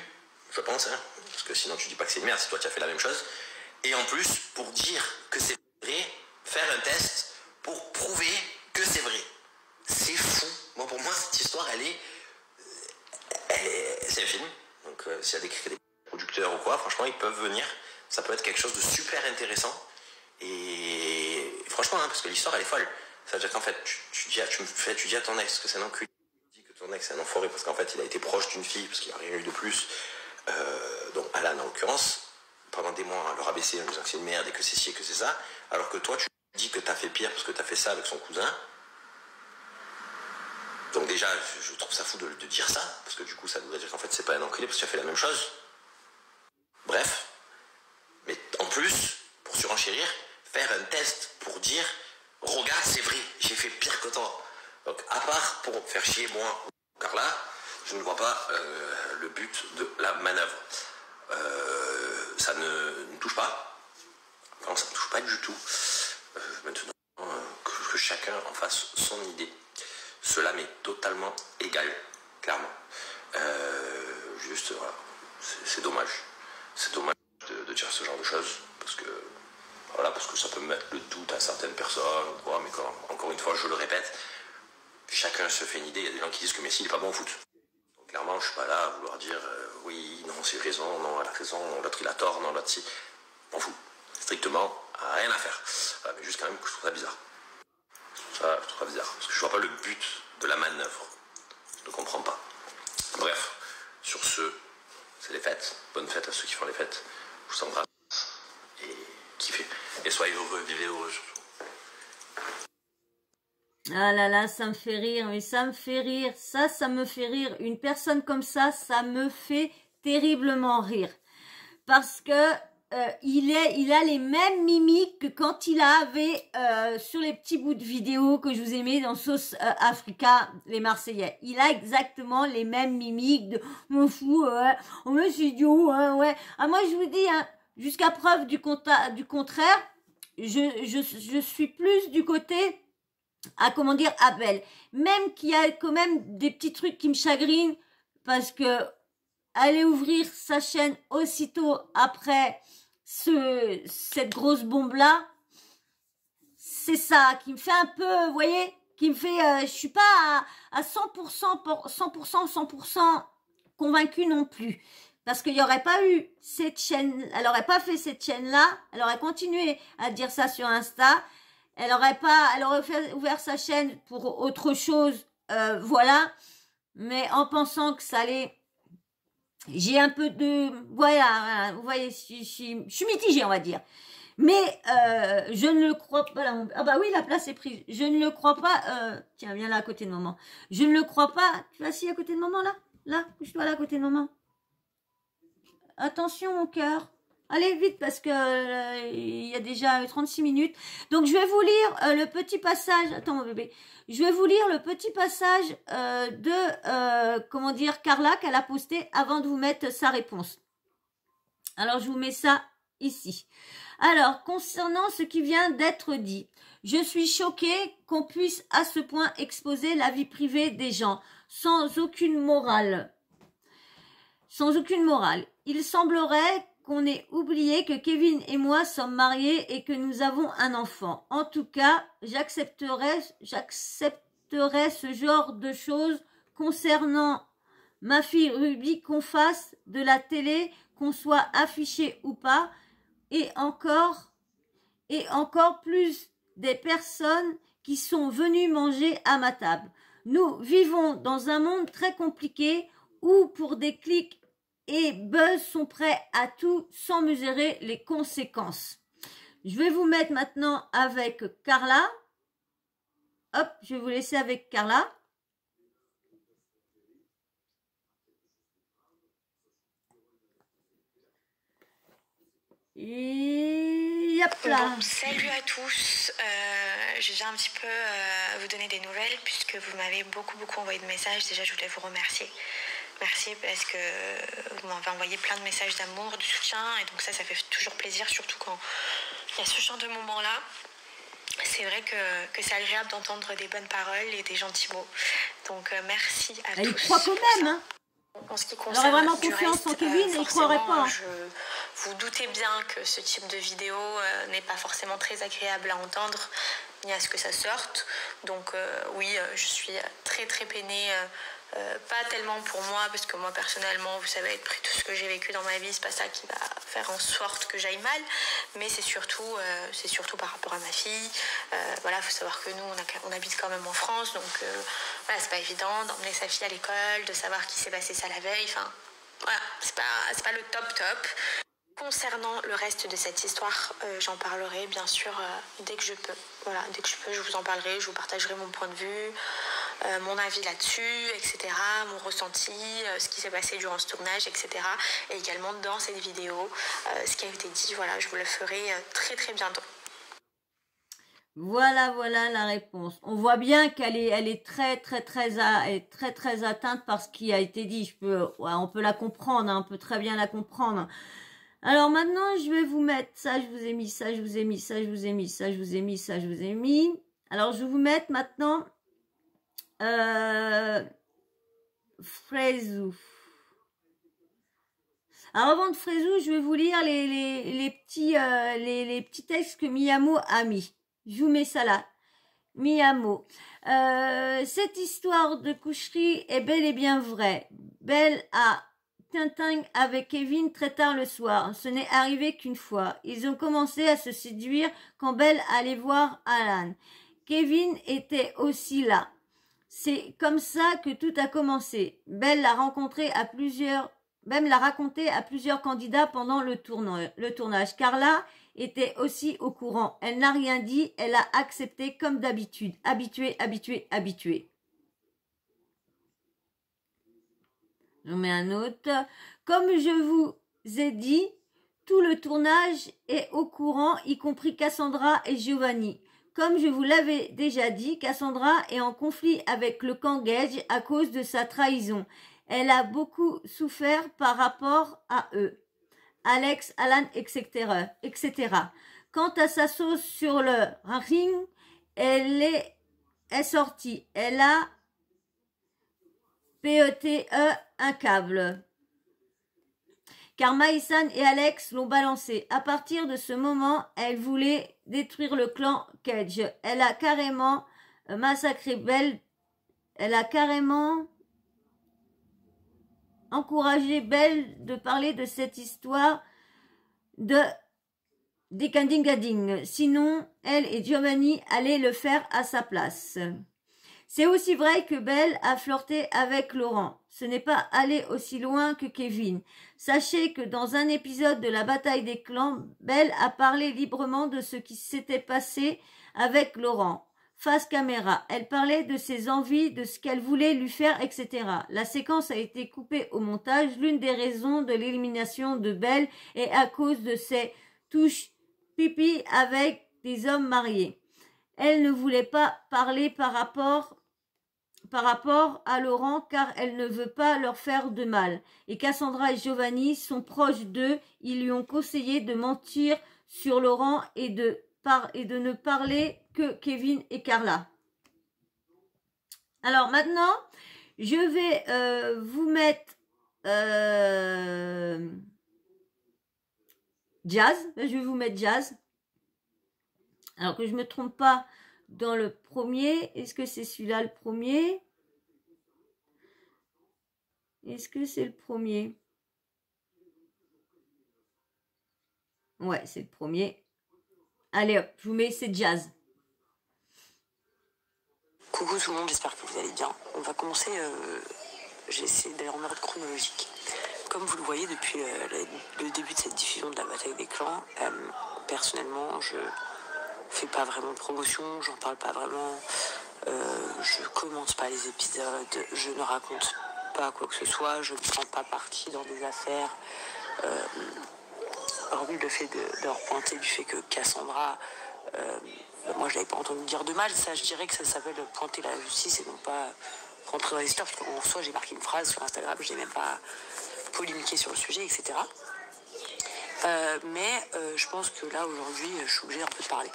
je pense, hein, parce que sinon tu dis pas que c'est une merde si toi tu as fait la même chose. Et en plus, pour dire que c'est vrai, faire un test pour prouver que c'est vrai. C'est fou. Bon, pour moi, cette histoire, c'est un film. Donc s'il y a des producteurs ou quoi, franchement ils peuvent venir, ça peut être quelque chose de super intéressant. Et franchement parce que l'histoire elle est folle, ça veut dire qu'en fait tu dis à ton ex que c'est un enculé, tu dis que ton ex c'est un enfoiré parce qu'en fait il a été proche d'une fille parce qu'il n'y a rien eu de plus, donc Alan en l'occurrence, pendant des mois à le rabaisser en disant que c'est une merde et que c'est ci et que c'est ça, alors que toi tu dis que t'as fait pire parce que t'as fait ça avec son cousin. Donc déjà, je trouve ça fou de dire ça, parce que du coup, ça voudrait dire qu'en fait, c'est pas un enculé, parce que tu as fait la même chose. Bref. Mais en plus, pour surenchérir, faire un test pour dire, regarde, c'est vrai, j'ai fait pire que toi. Donc, à part pour faire chier moi, Carla, je ne vois pas le but de la manœuvre. Ça ne me touche pas. Non, ça ne me touche pas du tout. Maintenant, que chacun en fasse son idée. Cela m'est totalement égal, clairement. Juste, voilà, c'est dommage. C'est dommage de dire ce genre de choses, parce que, voilà, parce que ça peut mettre le doute à certaines personnes, quoi, mais encore une fois, je le répète, chacun se fait une idée. Il y a des gens qui disent que Messi n'est pas bon au foot. Donc, clairement, je suis pas là à vouloir dire oui, non, c'est raison, non, elle a raison, l'autre il a tort, non, l'autre si. M'en fous. Strictement rien à faire. Voilà, mais juste quand même que je trouve ça bizarre. Je trouve ça bizarre. Parce que je vois pas le but de la manœuvre. Je ne comprends pas. Bref, sur ce, c'est les fêtes. Bonnes fêtes à ceux qui font les fêtes. Je vous embrasse. Et kiffez. Et soyez heureux, vivez heureux surtout. Ah là là, ça me fait rire, mais ça me fait rire. Ça me fait rire. Une personne comme ça me fait terriblement rire. Parce que il a les mêmes mimiques que quand il avait sur les petits bouts de vidéo que je vous ai mis dans Sauce Africa, les Marseillais. Il a exactement les mêmes mimiques de m'en fous, ouais, oh mais c'est idiot, ouais. Ah moi je vous dis, hein, jusqu'à preuve du contraire, je suis plus du côté Abel. Même qu'il y a quand même des petits trucs qui me chagrinent parce que aller ouvrir sa chaîne aussitôt après cette grosse bombe-là, c'est ça qui me fait un peu, vous voyez, qui me fait, je suis pas à 100% convaincue non plus. Parce qu'il n'y aurait pas eu cette chaîne, elle aurait pas fait cette chaîne-là, elle aurait continué à dire ça sur Insta, elle aurait ouvert sa chaîne pour autre chose, voilà, mais en pensant que ça allait... J'ai un peu de... Voilà, vous voyez, je suis mitigée, on va dire. Mais je ne le crois pas... Ah bah oui, la place est prise. Je ne le crois pas... tiens, viens là à côté de maman. Je ne le crois pas... Tu es assis à côté de maman, là? Là, couche-toi là à côté de maman. Attention, mon cœur. Allez, vite, parce que il y a déjà 36 minutes. Donc, je vais vous lire le petit passage... Attends, mon bébé. Je vais vous lire le petit passage de Carla qu'elle a posté avant de vous mettre sa réponse. Alors, je vous mets ça ici. Alors, concernant ce qui vient d'être dit, je suis choquée qu'on puisse à ce point exposer la vie privée des gens sans aucune morale. Sans aucune morale. Il semblerait qu'on ait oublié que Kevin et moi sommes mariés et que nous avons un enfant. En tout cas, j'accepterai ce genre de choses concernant ma fille Ruby, qu'on fasse de la télé, qu'on soit affiché ou pas, et encore plus des personnes qui sont venues manger à ma table. Nous vivons dans un monde très compliqué où pour des clics et buzz sont prêts à tout sans mesurer les conséquences. Je vais vous mettre maintenant avec Carla. Hop, je vais vous laisser avec Carla. Et hop là. Bon, salut à tous. Je viens un petit peu vous donner des nouvelles puisque vous m'avez beaucoup envoyé de messages. Déjà, je voulais vous remercier. Merci parce que vous m'avez envoyé plein de messages d'amour, de soutien et donc ça fait toujours plaisir, surtout quand il y a ce genre de moment-là. C'est vrai que c'est agréable d'entendre des bonnes paroles et des gentils mots. Donc merci à tous. Il croit quand même, hein. En ce qui concerne, elle aurait vraiment confiance en Kevin et il croirait pas. Vous doutez bien que ce type de vidéo n'est pas forcément très agréable à entendre ni à ce que ça sorte. Donc oui, je suis très peinée. Pas tellement pour moi, parce que moi personnellement, vous savez, après tout ce que j'ai vécu dans ma vie, c'est pas ça qui va faire en sorte que j'aille mal, mais c'est surtout par rapport à ma fille. Voilà, faut savoir que nous, on habite quand même en France, donc voilà, c'est pas évident d'emmener sa fille à l'école, de savoir qu'il s'est passé ça la veille. Enfin, voilà, c'est pas le top. Concernant le reste de cette histoire, j'en parlerai bien sûr dès que je peux. Voilà, dès que je peux, je vous en parlerai, je vous partagerai mon point de vue. Mon avis là-dessus, etc., mon ressenti, ce qui s'est passé durant ce tournage, etc. Et également dans cette vidéo, ce qui a été dit, voilà, je vous le ferai très bientôt. Voilà, voilà la réponse. On voit bien qu'elle est, elle est très atteinte par ce qui a été dit. On peut la comprendre, hein, on peut très bien la comprendre. Alors maintenant, je vais vous mettre ça, je vous ai mis ça, je vous ai mis ça, je vous ai mis ça, je vous ai mis ça, je vous ai mis. Alors je vais vous mettre maintenant Frezou. Alors avant de Frezou, je vais vous lire les petits textes que Miyamo a mis. Je vous mets ça là. Miyamo. Cette histoire de coucherie est bel et bien vraie. Belle a Tintin avec Kevin très tard le soir. Ce n'est arrivé qu'une fois. Ils ont commencé à se séduire quand Belle allait voir Alan. Kevin était aussi là. C'est comme ça que tout a commencé. Belle l'a raconté à plusieurs candidats pendant le tournage. Carla était aussi au courant. Elle n'a rien dit, elle a accepté comme d'habitude. Habituée. J'en mets un autre. Comme je vous ai dit, tout le tournage est au courant, y compris Cassandra et Giovanni. Comme je vous l'avais déjà dit, Cassandra est en conflit avec le camp Gage à cause de sa trahison. Elle a beaucoup souffert par rapport à eux. Alex, Alan, etc. Quant à sa sauce sur le ring, elle est sortie. Elle a PETE un câble. Car Maïsan et Alex l'ont balancé. À partir de ce moment, elle voulait détruire le clan Cage. Elle a carrément massacré Belle. Elle a carrément encouragé Belle de parler de cette histoire de Dikandingading. Sinon, elle et Giovanni allaient le faire à sa place. C'est aussi vrai que Belle a flirté avec Laurent. Ce n'est pas allé aussi loin que Kevin. Sachez que dans un épisode de la bataille des clans, Belle a parlé librement de ce qui s'était passé avec Laurent. Face caméra, elle parlait de ses envies, de ce qu'elle voulait lui faire, etc. La séquence a été coupée au montage. L'une des raisons de l'élimination de Belle est à cause de ses touches pipi avec des hommes mariés. Elle ne voulait pas parler par rapport à Laurent car elle ne veut pas leur faire de mal. Et Cassandra et Giovanni sont proches d'eux. Ils lui ont conseillé de mentir sur Laurent et de ne parler que Kevin et Carla. Alors maintenant, je vais vous mettre Jazz. Je vais vous mettre Jazz. Alors que je ne me trompe pas dans le premier. Est-ce que c'est celui-là le premier? Est-ce que c'est le premier? Ouais, c'est le premier. Allez hop, je vous mets, c'est Jazz. Coucou tout le monde, j'espère que vous allez bien. On va commencer, j'essaie d'aller en ordre chronologique. Comme vous le voyez depuis le début de cette diffusion de la bataille des clans, personnellement, je fais pas vraiment de promotion, j'en parle pas vraiment, je commente pas les épisodes, je ne raconte pas quoi que ce soit, je ne prends pas parti dans des affaires, hormis le fait de leur pointer du fait que Cassandra, moi je l'avais pas entendu dire de mal, ça je dirais que ça s'appelle pointer la justice et non pas rentrer dans l'histoire, parce qu'en soi j'ai marqué une phrase sur Instagram, je n'ai même pas polémiqué sur le sujet, etc. Mais je pense que là aujourd'hui je suis obligée un peu de parler.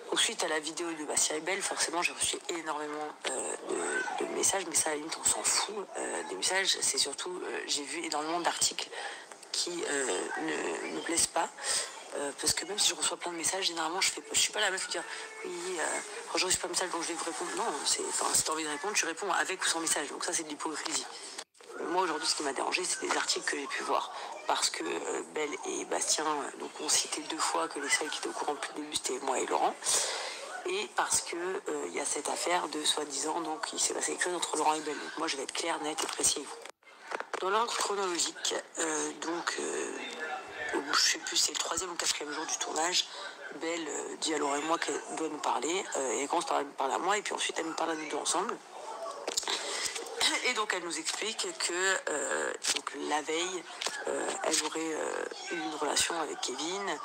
Donc, suite à la vidéo de Bastia et Belle, forcément j'ai reçu énormément de messages, mais ça à la limite on s'en fout des messages, c'est surtout j'ai vu énormément d'articles qui ne me plaisent pas, parce que même si je reçois plein de messages, généralement je suis pas la meuf qui dire oui, je reçois pas de message donc je vais vous répondre. Non, si tu as envie de répondre, tu réponds avec ou sans message, donc ça c'est de l'hypocrisie. Moi aujourd'hui ce qui m'a dérangé c'est des articles que j'ai pu voir, parce que Belle et Bastien donc, ont cité 2 fois que les seuls qui étaient au courant depuis le début c'était moi et Laurent, et parce que y a cette affaire de soi-disant donc il s'est passé quelque chose entre Laurent et Belle. Donc moi je vais être claire, nette et précis avec vous. Dans l'ordre chronologique, je sais plus c'est le 3e ou 4e jour du tournage, Belle dit à Laurent et moi qu'elle doit nous parler, et elle commence par me parler à moi, et puis ensuite elle nous parle à nous deux ensemble. Et donc elle nous explique que donc, la veille, elle aurait eu une relation avec Kevin,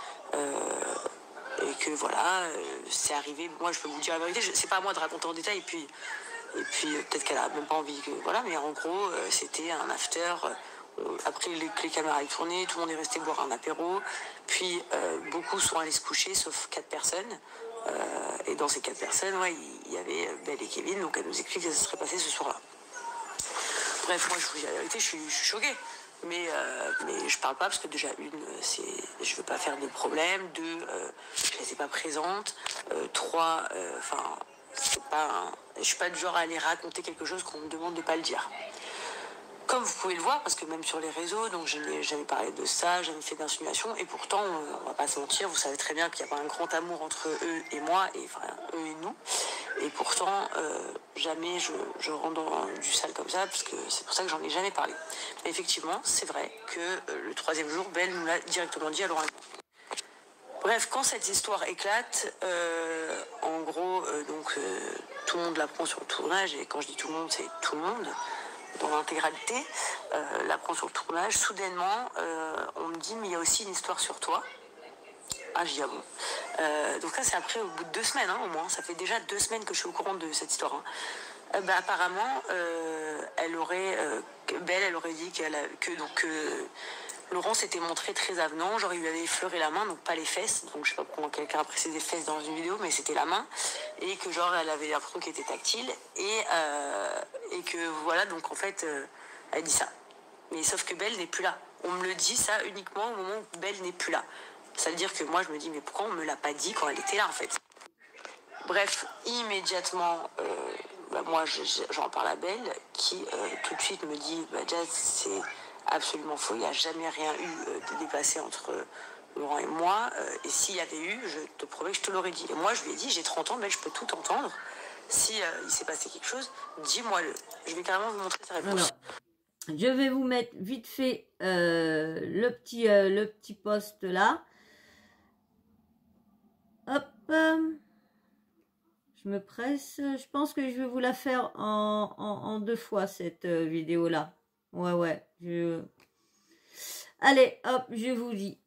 et que voilà, c'est arrivé. Moi, je peux vous dire la vérité, c'est pas à moi de raconter en détail, et puis peut-être qu'elle a même pas envie que voilà, mais en gros, c'était un after. Après que les caméras aient tourné, tout le monde est resté boire un apéro, puis beaucoup sont allés se coucher, sauf 4 personnes. Et dans ces 4 personnes, ouais, il y avait Belle et Kevin, donc elle nous explique que ça serait passé ce soir-là. Bref, moi je vous dis la vérité, je suis choquée. Mais je parle pas parce que déjà je veux pas faire de problème, je n'étais pas présente, 3, je suis pas du genre à aller raconter quelque chose qu'on me demande de pas le dire. Comme vous pouvez le voir, parce que même sur les réseaux, donc je n'ai jamais parlé de ça, jamais fait d'insinuation, et pourtant, on va pas se mentir, vous savez très bien qu'il n'y a pas un grand amour entre eux et moi, et enfin eux et nous, et pourtant, jamais je rentre dans du sale comme ça, parce que c'est pour ça que j'en ai jamais parlé. Mais effectivement, c'est vrai que le 3e jour, Belle nous l'a directement dit à l'oral. Bref, quand cette histoire éclate, en gros, tout le monde l'apprend sur le tournage, et quand je dis tout le monde, c'est tout le monde, dans l'intégralité, l'apprend sur le tournage. Soudainement, on me dit, mais il y a aussi une histoire sur toi. Ah, je dis, ah bon. Donc ça, c'est après, au bout de 2 semaines, au moins. Ça fait déjà 2 semaines que je suis au courant de cette histoire. Apparemment, Belle, elle aurait dit que Laurent s'était montré très avenant, genre il lui avait effleuré la main, donc pas les fesses, donc je sais pas pourquoi quelqu'un a précisé des fesses dans une vidéo, mais c'était la main, et que genre elle avait l'impression qu'elle était tactile, et que voilà, donc en fait, elle dit ça. Mais sauf que Belle n'est plus là. On me le dit ça uniquement au moment où Belle n'est plus là. Ça veut dire que moi je me dis, mais pourquoi on me l'a pas dit quand elle était là en fait? Bref, immédiatement, moi j'en parle à Belle, qui tout de suite me dit, Jazz, c'est absolument faux, il n'y a jamais rien eu de dépassé entre Laurent et moi, et s'il y avait eu, je te promets que je te l'aurais dit. Et moi je lui ai dit, j'ai 30 ans, mais je peux tout entendre. Si il s'est passé quelque chose, dis-moi-le. Je vais carrément vous montrer sa réponse. Alors, je vais vous mettre vite fait le petit post là. Hop, je me presse. Je pense que je vais vous la faire en 2 fois cette vidéo là. Ouais, allez, hop, je vous dis.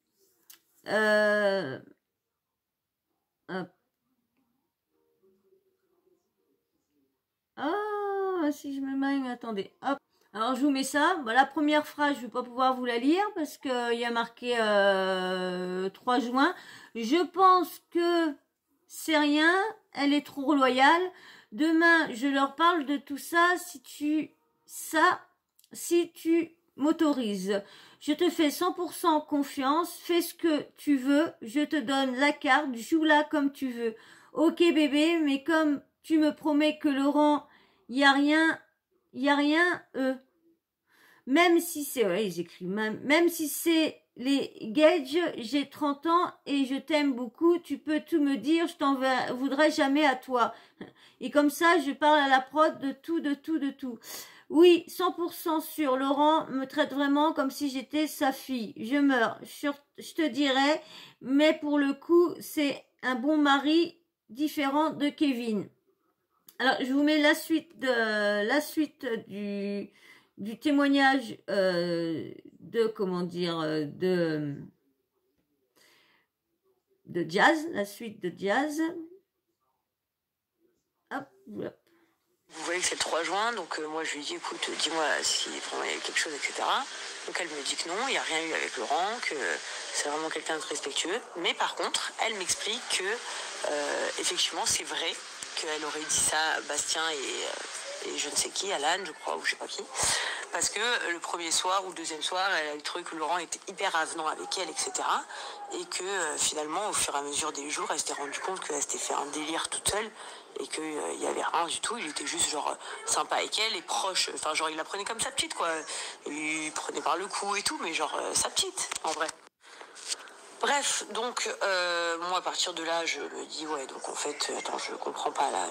Hop. Ah, si je me mets, attendez, hop. Alors, je vous mets ça. Bon, la première phrase, je ne vais pas pouvoir vous la lire parce qu'il y a marqué 3 juin. Je pense que c'est rien. Elle est trop loyale. Demain, je leur parle de tout ça si tu m'autorises. Je te fais 100% confiance. Fais ce que tu veux. Je te donne la carte. Joue-la comme tu veux. Ok, bébé, mais comme tu me promets que Laurent, il n'y a rien, même si c'est, ouais, ils écrivent même si c'est les Gage, j'ai 30 ans et je t'aime beaucoup, tu peux tout me dire, je t'en voudrais jamais à toi. Et comme ça, je parle à la prod de tout. Oui, 100% sûr, Laurent me traite vraiment comme si j'étais sa fille. Je meurs, je te dirais, mais pour le coup, c'est un bon mari différent de Kevin. Alors, je vous mets la suite du témoignage de Jazz, la suite de Jazz. Hop, hop. Vous voyez que c'est le 3 juin, donc moi je lui dis, écoute, dis-moi si vraiment il y a eu quelque chose, etc. Donc elle me dit que non, il n'y a rien eu avec Laurent, que c'est vraiment quelqu'un de respectueux. Mais par contre, elle m'explique que effectivement c'est vrai qu'elle aurait dit ça à Bastien et je ne sais qui, Alan, je crois, ou je sais pas qui. Parce que le premier soir ou le deuxième soir, elle a eu le truc où Laurent était hyper avenant avec elle, etc. Et que finalement, au fur et à mesure des jours, elle s'était rendue compte qu'elle s'était fait un délire toute seule et qu'il n'y avait rien du tout. Il était juste genre sympa avec elle et proche. Enfin, genre, il la prenait comme sa petite, quoi. Il lui prenait par le cou et tout, mais genre sa petite, en vrai. Bref, donc moi à partir de là je me dis ouais, donc en fait attends, je comprends pas là,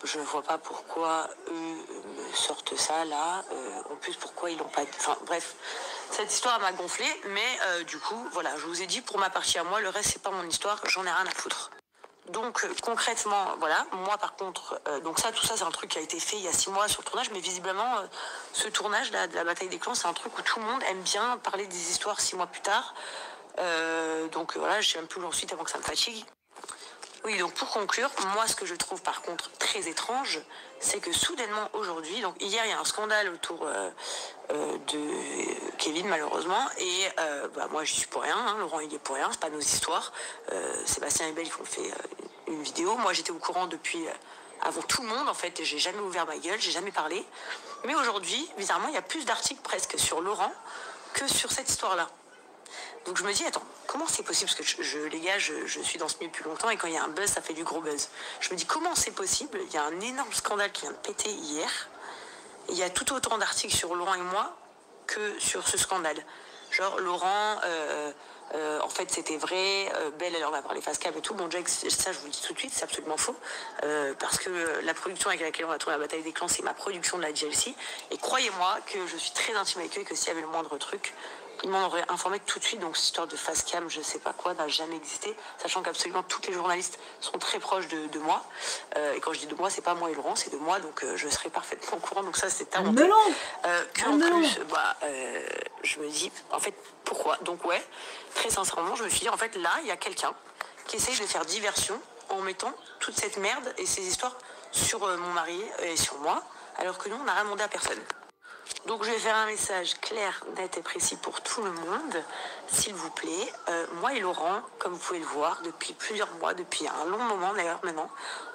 je vois pas pourquoi eux me sortent ça là, en plus pourquoi ils l'ont pas, enfin bref, cette histoire m'a gonflé, mais du coup voilà, je vous ai dit pour ma partie à moi, le reste c'est pas mon histoire, j'en ai rien à foutre. Donc concrètement, voilà, moi par contre, donc ça, tout ça c'est un truc qui a été fait il y a 6 mois sur le tournage, mais visiblement ce tournage là de la bataille des clans, c'est un truc où tout le monde aime bien parler des histoires 6 mois plus tard. Donc voilà, je sais même plus où j'en suis avant que ça me fatigue. Oui, donc pour conclure, moi ce que je trouve par contre très étrange, c'est que soudainement aujourd'hui, donc hier il y a un scandale autour de Kevin malheureusement, et moi je suis pour rien, hein, Laurent il est pour rien, c'est pas nos histoires. Sébastien et Belle ils ont fait une vidéo, moi j'étais au courant depuis avant tout le monde en fait, et j'ai jamais ouvert ma gueule, j'ai jamais parlé. Mais aujourd'hui, bizarrement, il y a plus d'articles presque sur Laurent que sur cette histoire-là. Donc je me dis, attends, comment c'est possible? Parce que les gars, je suis dans ce milieu depuis longtemps et quand il y a un buzz, ça fait du gros buzz. Je me dis, comment c'est possible? Il y a un énorme scandale qui vient de péter hier. Et il y a tout autant d'articles sur Laurent et moi que sur ce scandale. Genre, Laurent, en fait, c'était vrai. Belle, elle en a parlé face cam et tout. Bon, Jack, ça, je vous le dis tout de suite, c'est absolument faux. Parce que la production avec laquelle on a tourné la bataille des clans, c'est ma production de la DLC. Et croyez-moi que je suis très intime avec eux et que s'il y avait le moindre truc, ils m'en auraient informé tout de suite. Donc, cette histoire de face cam, je sais pas quoi, n'a jamais existé. Sachant qu'absolument tous les journalistes sont très proches de moi. Et quand je dis de moi, c'est pas moi et Laurent, c'est de moi. Donc, je serai parfaitement au courant. Donc, ça, c'est inventé. En plus, je me dis, en fait, pourquoi? Donc, ouais, très sincèrement, je me suis dit, en fait, là, il y a quelqu'un qui essaye de faire diversion en mettant toute cette merde et ces histoires sur mon mari et sur moi, alors que nous, on n'a rien demandé à personne. Donc je vais faire un message clair, net et précis pour tout le monde, s'il vous plaît. Moi et Laurent, comme vous pouvez le voir, depuis plusieurs mois, depuis un long moment d'ailleurs maintenant,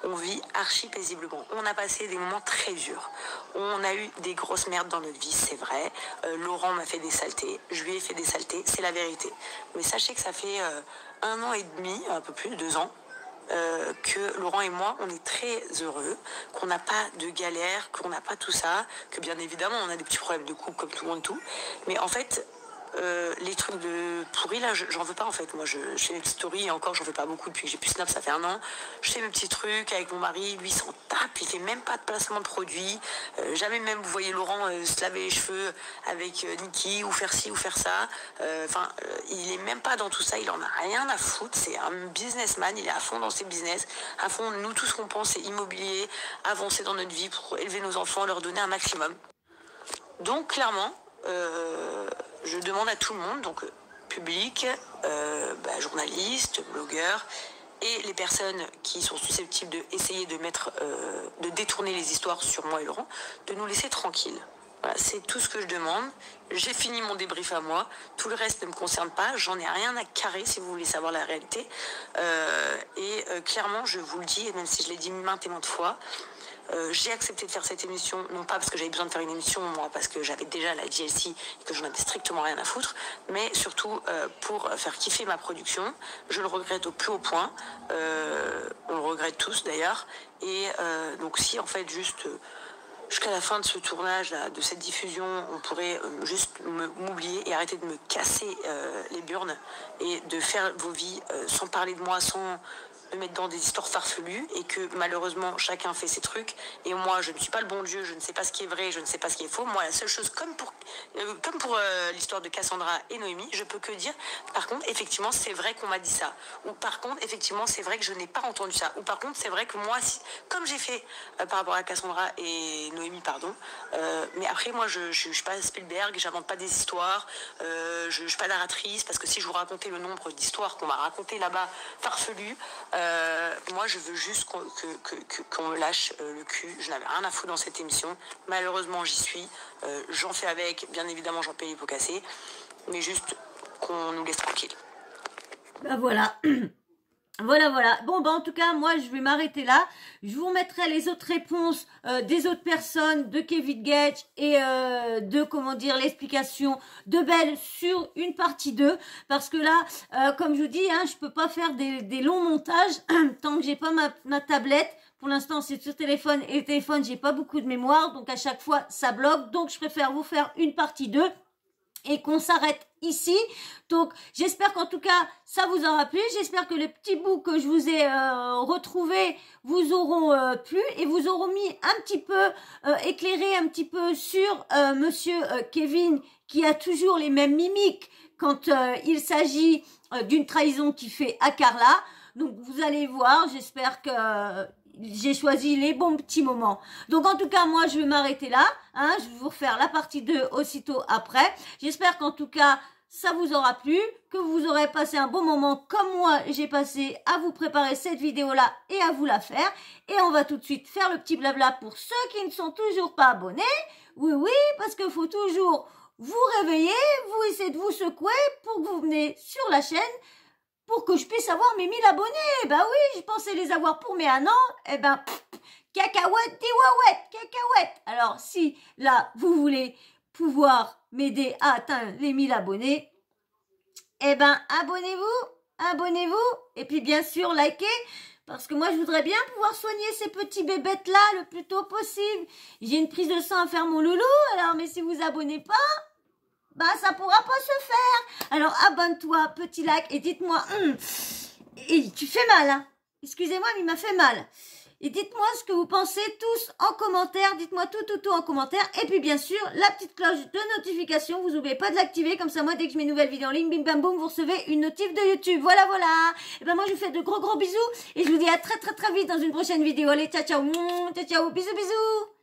on vit archi paisiblement. On a passé des moments très durs. On a eu des grosses merdes dans notre vie, c'est vrai. Laurent m'a fait des saletés, je lui ai fait des saletés, c'est la vérité. Mais sachez que ça fait 1 an et demi, un peu plus, 2 ans, que Laurent et moi, on est très heureux, qu'on n'a pas de galère, qu'on n'a pas tout ça, que bien évidemment, on a des petits problèmes de couple comme tout le monde et tout. Mais en fait, les trucs de pourris, là, j'en veux pas en fait. Moi, je fais mes petites stories, et encore, j'en fais pas beaucoup depuis que j'ai plus Snap, ça fait 1 an. Je fais mes petits trucs avec mon mari, lui, il s'en tape, il fait même pas de placement de produits. Jamais même, vous voyez Laurent se laver les cheveux avec Niki, ou faire ci, ou faire ça. Il est même pas dans tout ça, il en a rien à foutre. C'est un businessman, il est à fond dans ses business. À fond, nous, tout ce qu'on pense, c'est immobilier, avancer dans notre vie pour élever nos enfants, leur donner un maximum. Donc, clairement, je demande à tout le monde, donc public, journalistes, blogueurs, et les personnes qui sont susceptibles d'essayer de détourner les histoires sur moi et Laurent, de nous laisser tranquilles. Voilà, c'est tout ce que je demande. J'ai fini mon débrief à moi. Tout le reste ne me concerne pas. J'en ai rien à carrer si vous voulez savoir la réalité. Clairement, je vous le dis, et même si je l'ai dit maintes et maintes fois, j'ai accepté de faire cette émission, non pas parce que j'avais besoin de faire une émission, moi, parce que j'avais déjà la DLC et que j'en avais strictement rien à foutre, mais surtout pour faire kiffer ma production. Je le regrette au plus haut point. On le regrette tous d'ailleurs. Et donc si en fait juste jusqu'à la fin de ce tournage, là, de cette diffusion, on pourrait juste m'oublier et arrêter de me casser les burnes et de faire vos vies sans parler de moi, sans me mettre dans des histoires farfelues, et que malheureusement chacun fait ses trucs et moi je ne suis pas le bon Dieu, je ne sais pas ce qui est vrai, je ne sais pas ce qui est faux. Moi la seule chose, comme pour l'histoire de Cassandra et Noémie, je peux que dire par contre effectivement c'est vrai qu'on m'a dit ça, ou par contre effectivement c'est vrai que je n'ai pas entendu ça, ou par contre c'est vrai que moi comme j'ai fait par rapport à Cassandra et Noémie mais après moi je suis pas Spielberg, j'invente pas des histoires, je suis pas narratrice, parce que si je vous racontais le nombre d'histoires qu'on m'a racontées là-bas farfelues, moi je veux juste qu'on me lâche le cul. Je n'avais rien à foutre dans cette émission, malheureusement j'y suis, j'en fais avec, bien évidemment j'en paye les pots cassés, mais juste qu'on nous laisse tranquille. Voilà. Voilà. Bon, en tout cas, moi, je vais m'arrêter là. Je vous remettrai les autres réponses des autres personnes, de Kevin Gage et l'explication de Belle sur une partie 2. Parce que là, comme je vous dis, je peux pas faire des longs montages tant que j'ai pas ma tablette. Pour l'instant, c'est sur téléphone et le téléphone, j'ai pas beaucoup de mémoire. Donc, à chaque fois, ça bloque. Donc, je préfère vous faire une partie 2. Et qu'on s'arrête ici. Donc, j'espère qu'en tout cas, ça vous aura plu. J'espère que les petits bouts que je vous ai retrouvés vous auront plu et vous auront mis un petit peu, éclairé un petit peu sur Monsieur Kevin, qui a toujours les mêmes mimiques quand il s'agit d'une trahison qu'il fait à Carla. Donc, vous allez voir, j'espère que j'ai choisi les bons petits moments. Donc, en tout cas, moi, je vais m'arrêter là. Je vais vous refaire la partie 2 aussitôt après. J'espère qu'en tout cas, ça vous aura plu, que vous aurez passé un bon moment comme moi j'ai passé à vous préparer cette vidéo-là et à vous la faire. Et on va tout de suite faire le petit blabla pour ceux qui ne sont toujours pas abonnés. Oui, parce qu'il faut toujours vous réveiller, vous essayer de vous secouer pour que vous venez sur la chaîne pour que je puisse avoir mes 1000 abonnés. Bah oui, je pensais les avoir pour mes 1 an. Eh ben, cacahuète, des wahouettes, cacahuète. Alors, si là, vous voulez pouvoir m'aider à atteindre les 1000 abonnés, eh ben, abonnez-vous, et puis bien sûr, likez, parce que moi, je voudrais bien pouvoir soigner ces petits bébêtes-là le plus tôt possible. J'ai une prise de sang à faire, mon loulou, alors, mais si vous abonnez pas, bah, ça pourra pas se faire. Alors, abonne-toi, petit like, et dites-moi, et tu fais mal, hein. Excusez-moi, mais il m'a fait mal. Et dites-moi ce que vous pensez tous en commentaire. Dites-moi tout en commentaire. Et puis bien sûr, la petite cloche de notification. Vous n'oubliez pas de l'activer. Comme ça, moi, dès que je mets une nouvelle vidéo en ligne, bim bam boum, vous recevez une notif de YouTube. Voilà. Et ben moi, je vous fais de gros bisous. Et je vous dis à très vite dans une prochaine vidéo. Allez, ciao, bisous.